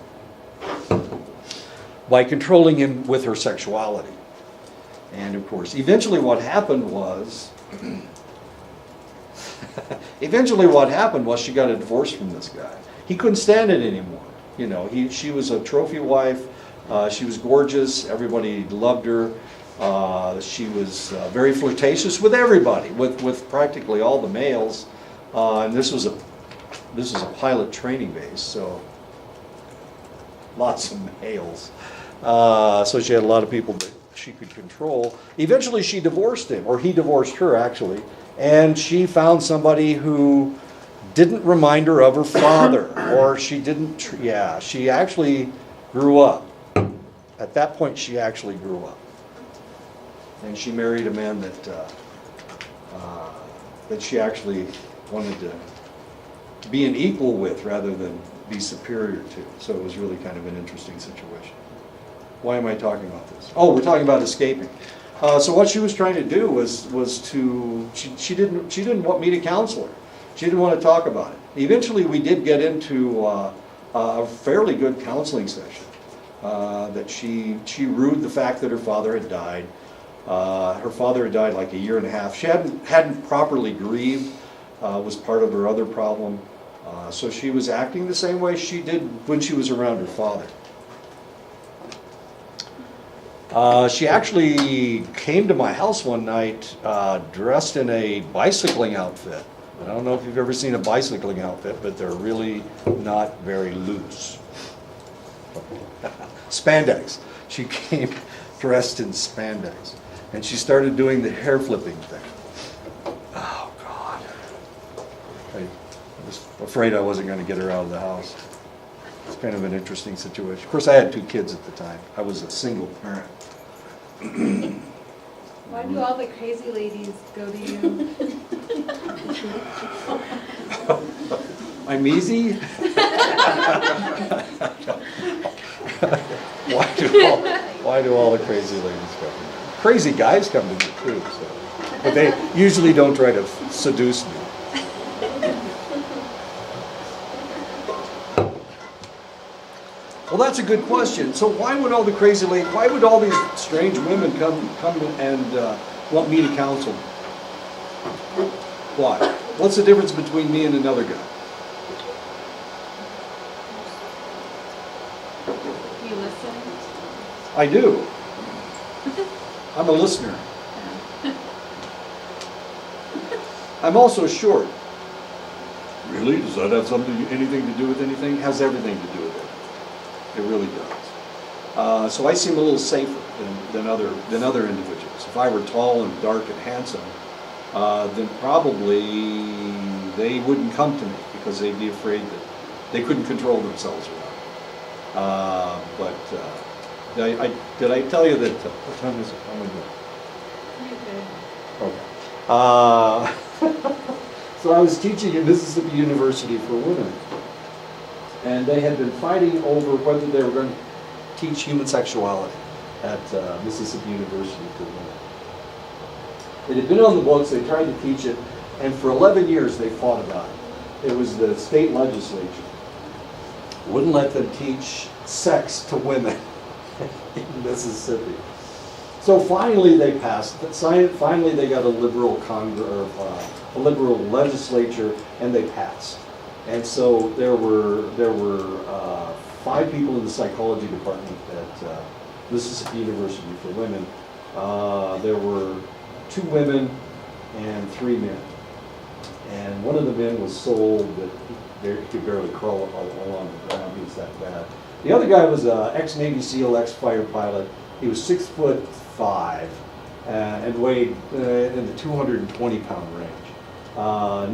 by controlling him with her sexuality. And of course, eventually what happened was she got a divorce from this guy. He couldn't stand it anymore. She was a trophy wife. She was gorgeous. Everybody loved her. She was very flirtatious with everybody, with practically all the males. And this was a pilot training base, so lots of males. So she had a lot of people that she could control. Eventually she divorced him, or he divorced her actually, and she found somebody who didn't remind her of her father, or she actually grew up. At that point she actually grew up. And she married a man that she actually wanted to be an equal with rather than be superior to. So it was really kind of an interesting situation. Why am I talking about this? Oh, we're talking about escaping. So what she was trying to do was to, she didn't want me to counsel her. She didn't want to talk about it. Eventually we did get into a fairly good counseling session. That she rued the fact that her father had died. Her father had died like a year and a half. She hadn't properly grieved, was part of her other problem. So she was acting the same way she did when she was around her father. She actually came to my house one night dressed in a bicycling outfit. I don't know if you've ever seen a bicycling outfit, but they're really not very loose. Spandex. She came dressed in spandex. And she started doing the hair flipping thing. Oh, God. I was afraid I wasn't going to get her out of the house. It's kind of an interesting situation. Of course, I had 2 kids at the time. I was a single parent. Why do all the crazy ladies go to you? I'm easy? Why do all the crazy ladies come to me? Crazy guys come to me too, but they usually don't try to seduce me. Well, that's a good question. So why would all these strange women come and want me to counsel them? Why? What's the difference between me and another guy? You listen? I do. I'm a listener. I'm also short. Really? Does that have anything to do with anything? Has everything to do with it. It really does. So I seem a little safer than other individuals. If I were tall and dark and handsome, then probably they wouldn't come to me because they'd be afraid that they couldn't control themselves around. Did I tell you that? What time is it? Oh my God. Okay. So I was teaching at Mississippi University for women, and they had been fighting over whether they were going to teach human sexuality at Mississippi University for women. It had been on the books, they tried to teach it, and for 11 years they fought about it. It was the state legislature wouldn't let them teach sex to women in Mississippi. So finally they passed. Finally they got a liberal a liberal legislature, and they passed. And so there were 5 people in the psychology department at Mississippi University for women. There were 2 women and 3 men. And one of the men was so old that he could barely crawl along the ground. He was that bad. The other guy was an ex-Navy SEAL, ex-fighter pilot. He was 6'5" and weighed in the 220-pound range.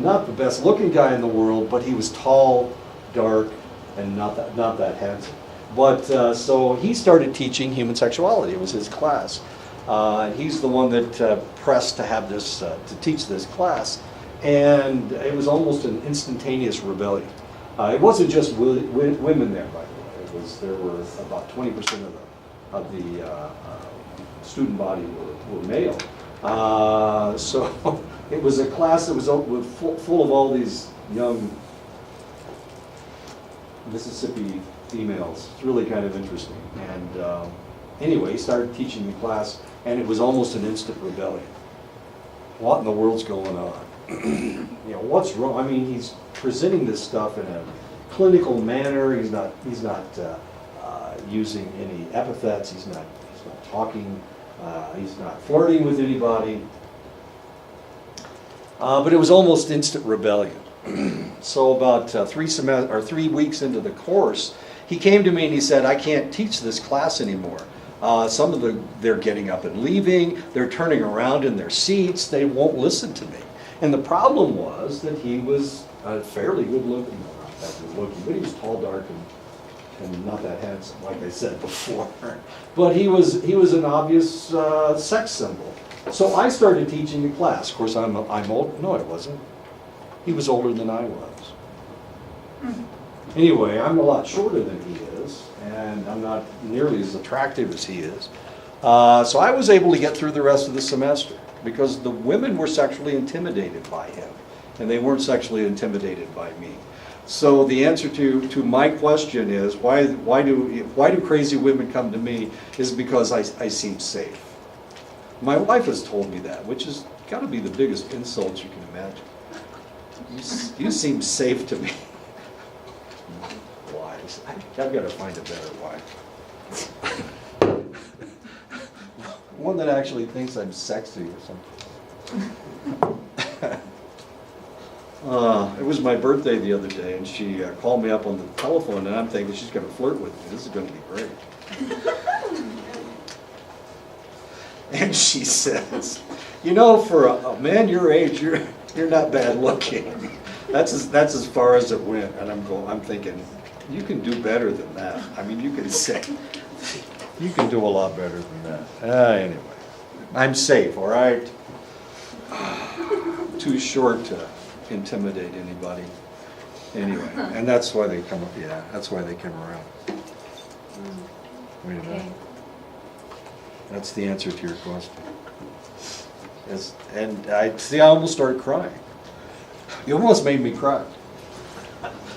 Not the best looking guy in the world, but he was tall, dark, and not that handsome. But so he started teaching human sexuality. It was his class. And he's the one that pressed to have this, to teach this class. And it was almost an instantaneous rebellion. It wasn't just women there, by the way. There were about 20% of the student body were male. So it was a class that was full of all these young Mississippi females. It's really kind of interesting. And anyway, he started teaching the class, and it was almost an instant rebellion. What in the world's going on? You know, what's wrong? I mean, he's presenting this stuff in a clinical manner. He's not using any epithets. He's not talking. He's not flirting with anybody. But it was almost instant rebellion. So about 3 weeks into the course, he came to me and he said, "I can't teach this class anymore. They're getting up and leaving. They're turning around in their seats. They won't listen to me." And the problem was that he was fairly good looking, not that good looking, but he was tall, dark, and not that handsome, like I said before. But he was an obvious sex symbol. So I started teaching the class. Of course, I'm old. No, I wasn't. He was older than I was. Anyway, I'm a lot shorter than he is, and I'm not nearly as attractive as he is. So I was able to get through the rest of the semester because the women were sexually intimidated by him, and they weren't sexually intimidated by me. So the answer to my question is, why do crazy women come to me, is because I seem safe. My wife has told me that, which has got to be the biggest insult you can imagine. You seem safe to me. Wives. I've got to find a better wife. One that actually thinks I'm sexy or something. It was my birthday the other day, and she called me up on the telephone, and I'm thinking she's going to flirt with me. This is going to be great. And she says, "You know, for a man your age, you're not bad looking." That's as far as it went, and I'm thinking, you can do better than that. I mean, you can do a lot better than that. Anyway, I'm safe, all right? Too short to intimidate anybody. Anyway, and that's why they come up. Yeah, that's why they come around. Wait a minute. Okay. That's the answer to your question. And I almost started crying. You almost made me cry.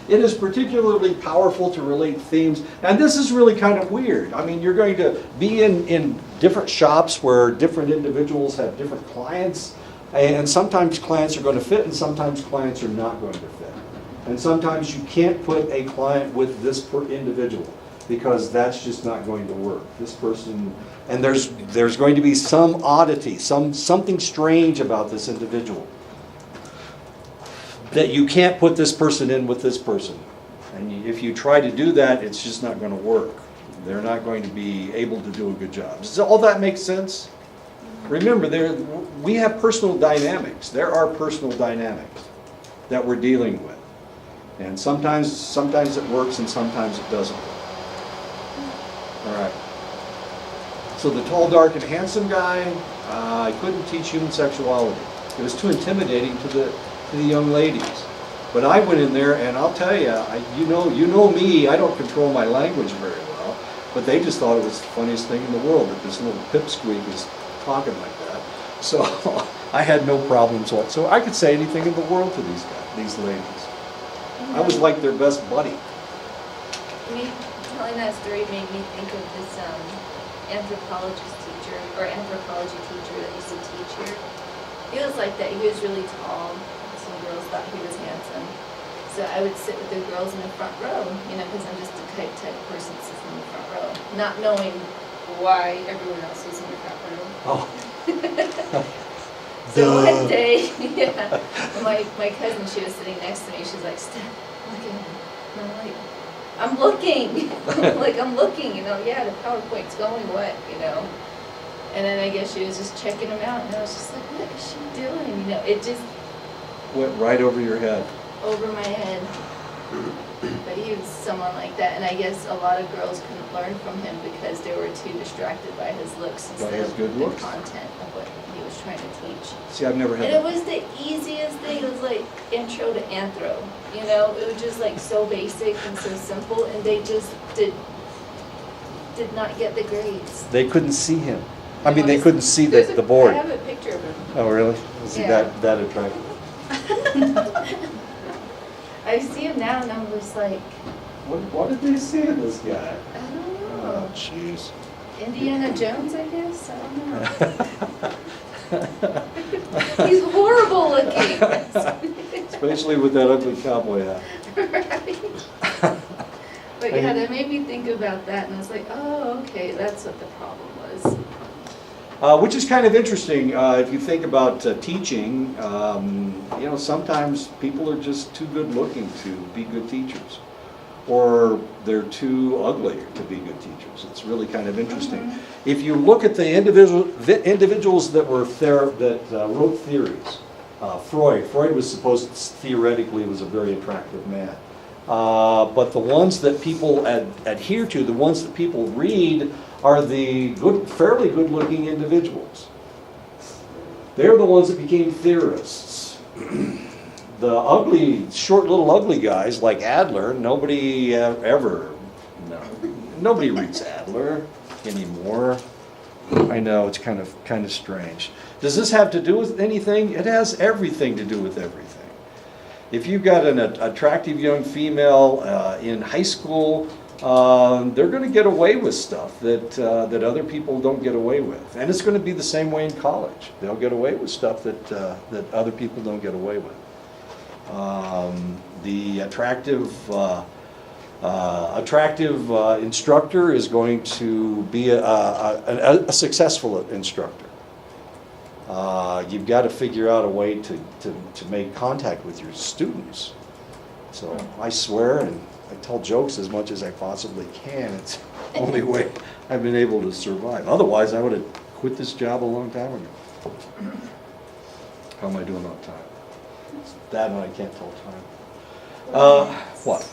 It is particularly powerful to relate themes, and this is really kind of weird. I mean, you're going to be in different shops where different individuals have different clients, and sometimes clients are going to fit, and sometimes clients are not going to fit. And sometimes you can't put a client with this individual, because that's just not going to work. This person, and there's going to be some oddity, something strange about this individual. that you can't put this person in with this person. And if you try to do that, it's just not going to work. They're not going to be able to do a good job. Does all that make sense? Remember, we have personal dynamics. There are personal dynamics that we're dealing with. And sometimes it works and sometimes it doesn't work. All right. So the tall, dark, and handsome guy, I couldn't teach human sexuality. It was too intimidating to the young ladies. But I went in there, and I'll tell you, you know me, I don't control my language very well, but they just thought it was the funniest thing in the world that this little pipsqueak is talking like that. So I had no problems whatsoever. I could say anything in the world to these ladies. I was like their best buddy. Telling that story made me think of this anthropologist teacher, or anthropology teacher that used to teach here. He was like that. He was really tall. Some girls thought he was handsome. So I would sit with the girls in the front row, because I'm just the type of person that sits in the front row, not knowing why everyone else was in the front row. Oh. So one day, my cousin, she was sitting next to me. She's like, "Steph, look at him." And I'm like, "I'm looking." I'm looking. Yeah, the PowerPoint's going. What, And then I guess she was just checking him out, and I was just like, "What is she doing?" It just Went right over your head. over my head. But he was someone like that, and I guess a lot of girls couldn't learn from him because they were too distracted by his looks instead his of good the looks. content of what he was trying to teach. See, I've never had And it that. was the easiest thing. It was like intro to anthro. It was just like so basic and so simple, and they just did not get the grades. They couldn't see him. I mean, No, they couldn't see there's the board. I have a picture of him. Oh, really? Is he Yeah. that attractive? I see him now, and I'm just like, What did they see in this guy? I don't Oh, know. jeez. Indiana Jones, I guess. I don't know. He's horrible looking. Especially with that ugly cowboy hat. Right. But yeah, that made me think about that, and I was like, oh, okay, that's what the problem was. Which is kind of interesting if you think about teaching. Sometimes people are just too good looking to be good teachers, or they're too ugly to be good teachers. It's really kind of interesting. If you look at the individuals that were wrote theories, Freud was theoretically was a very attractive man. But the ones that people adhere to, the ones that people read, are the fairly good-looking individuals. They're the ones that became theorists. The short little ugly guys like Adler, nobody reads Adler anymore. I know, it's kind of strange. Does this have to do with anything? It has everything to do with everything. If you've got an attractive young female in high school, they're going to get away with stuff that other people don't get away with. And it's going to be the same way in college. They'll get away with stuff that other people don't get away with. The attractive instructor is going to be a successful instructor. You've got to figure out a way to make contact with your students. So I swear and I tell jokes as much as I possibly can. It's the only way I've been able to survive. Otherwise, I would have quit this job a long time ago. How am I doing on time? That and I can't tell time. What?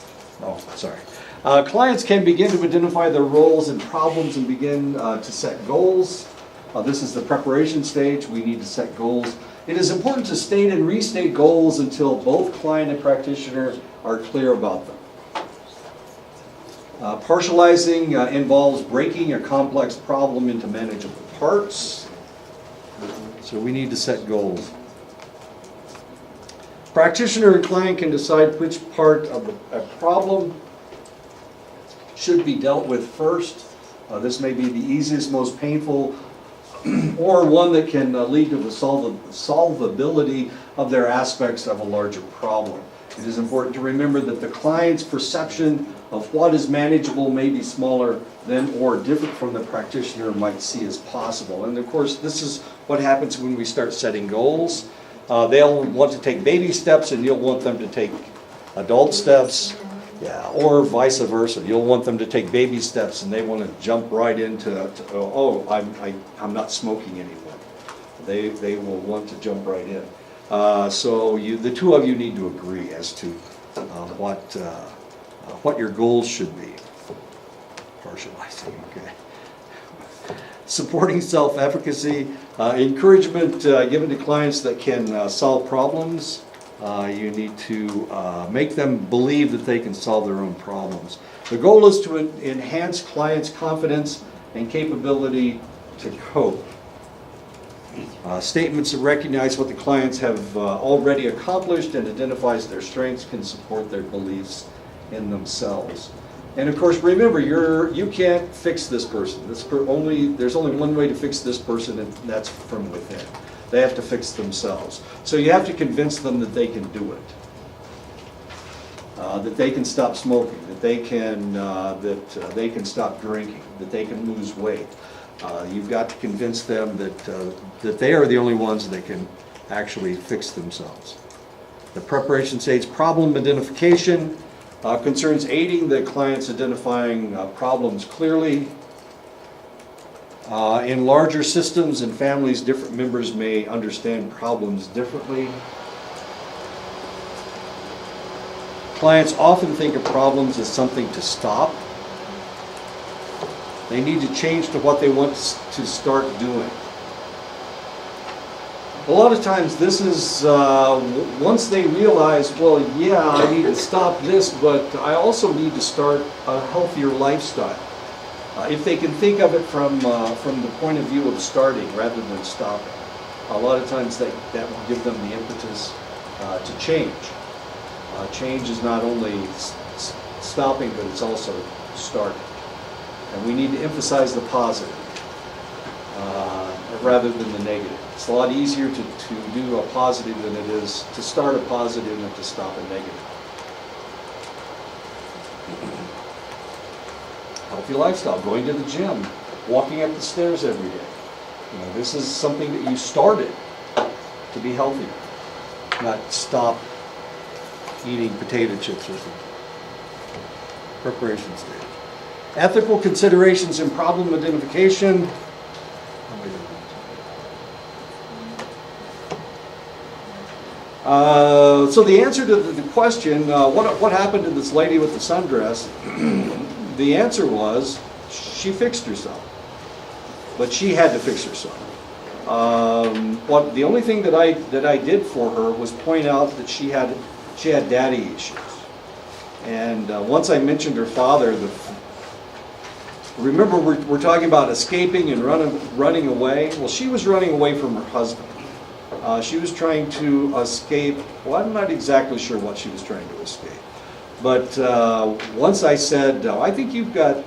Oh, sorry. Clients can begin to identify their roles and problems and begin to set goals. This is the preparation stage. We need to set goals. It is important to state and restate goals until both client and practitioner are clear about them. Partializing involves breaking a complex problem into manageable parts. So we need to set goals. Practitioner and client can decide which part of a problem should be dealt with first. This may be the easiest, most painful, or one that can lead to the solvability of their aspects of a larger problem. It is important to remember that the client's perception of what is manageable may be smaller than or different from the practitioner might see as possible. And of course, this is what happens when we start setting goals. They'll want to take baby steps and you'll want them to take adult steps. Yeah, or vice versa. You'll want them to take baby steps and they want to jump right into, I'm not smoking anymore. They will want to jump right in. So the two of you need to agree as to what your goals should be. Or should I say, okay. Supporting self-efficacy, encouragement given to clients that can solve problems. You need to make them believe that they can solve their own problems. The goal is to enhance clients' confidence and capability to cope. Statements that recognize what the clients have already accomplished and identifies their strengths can support their beliefs in themselves. And of course, remember, you can't fix this person. There's only one way to fix this person, and that's from within. They have to fix themselves. So you have to convince them that they can do it. That they can stop smoking, that they can stop drinking, that they can lose weight. You've got to convince them that they are the only ones that can actually fix themselves. The preparation stage, problem identification, concerns aiding the clients identifying problems clearly. In larger systems and families, different members may understand problems differently. Clients often think of problems as something to stop. They need to change to what they want to start doing. A lot of times this is, once they realize, well, yeah, I need to stop this, but I also need to start a healthier lifestyle. If they can think of it from the point of view of starting rather than stopping, a lot of times that will give them the impetus to change. Change is not only stopping, but it's also starting. And we need to emphasize the positive rather than the negative. It's a lot easier to do a positive than it is to start a positive than to stop a negative. Healthy lifestyle, going to the gym, walking up the stairs every day. You know, this is something that you started to be healthier, not stop eating potato chips or something. Preparation stage. Ethical considerations in problem identification. So the answer to the question, what happened to this lady with the sundress? The answer was, she fixed herself. But she had to fix herself. The only thing that I did for her was point out that she had daddy issues. And once I mentioned her father, remember we're talking about escaping and running away? Well, she was running away from her husband. She was trying to escape. Well, I'm not exactly sure what she was trying to escape. But once I said, I think you've got,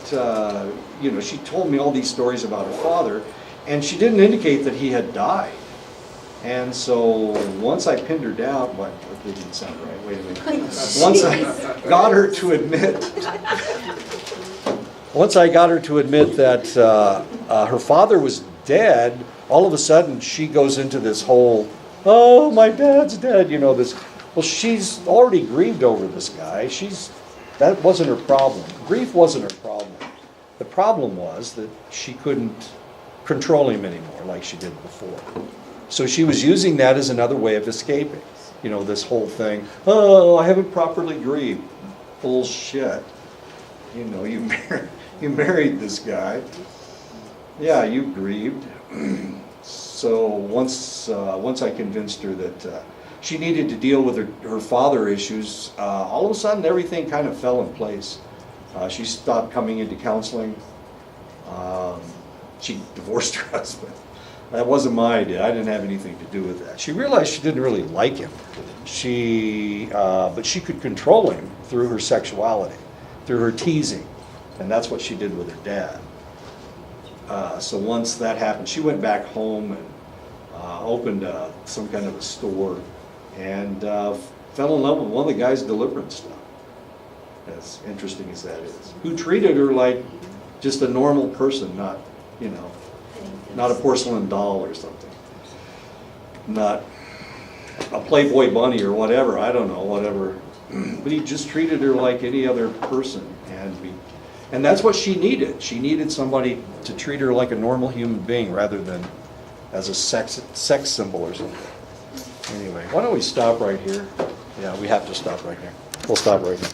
she told me all these stories about her father, and she didn't indicate that he had died. And so once I pinned her down, that didn't sound right, wait a minute. Once I got her to admit that her father was dead, all of a sudden she goes into this whole, oh, my dad's dead, this. Well, she's already grieved over this guy. That wasn't her problem. Grief wasn't her problem. The problem was that she couldn't control him anymore like she did before. So she was using that as another way of escaping. This whole thing, oh, I haven't properly grieved. Bullshit. You married this guy. Yeah, you grieved. So once I convinced her that she needed to deal with her father issues, all of a sudden everything kind of fell in place. She stopped coming into counseling. She divorced her husband. That wasn't my idea. I didn't have anything to do with that. She realized she didn't really like him. But she could control him through her sexuality, through her teasing. And that's what she did with her dad. So once that happened, she went back home and opened some kind of a store and fell in love with one of the guys' deliverance stuff. As interesting as that is. Who treated her like just a normal person, not a porcelain doll or something. Not a Playboy bunny or whatever, I don't know, whatever. But he just treated her like any other person, and that's what she needed. She needed somebody to treat her like a normal human being rather than as a sex symbol or something. Anyway, why don't we stop right here? Yeah, we have to stop right here. We'll stop right here.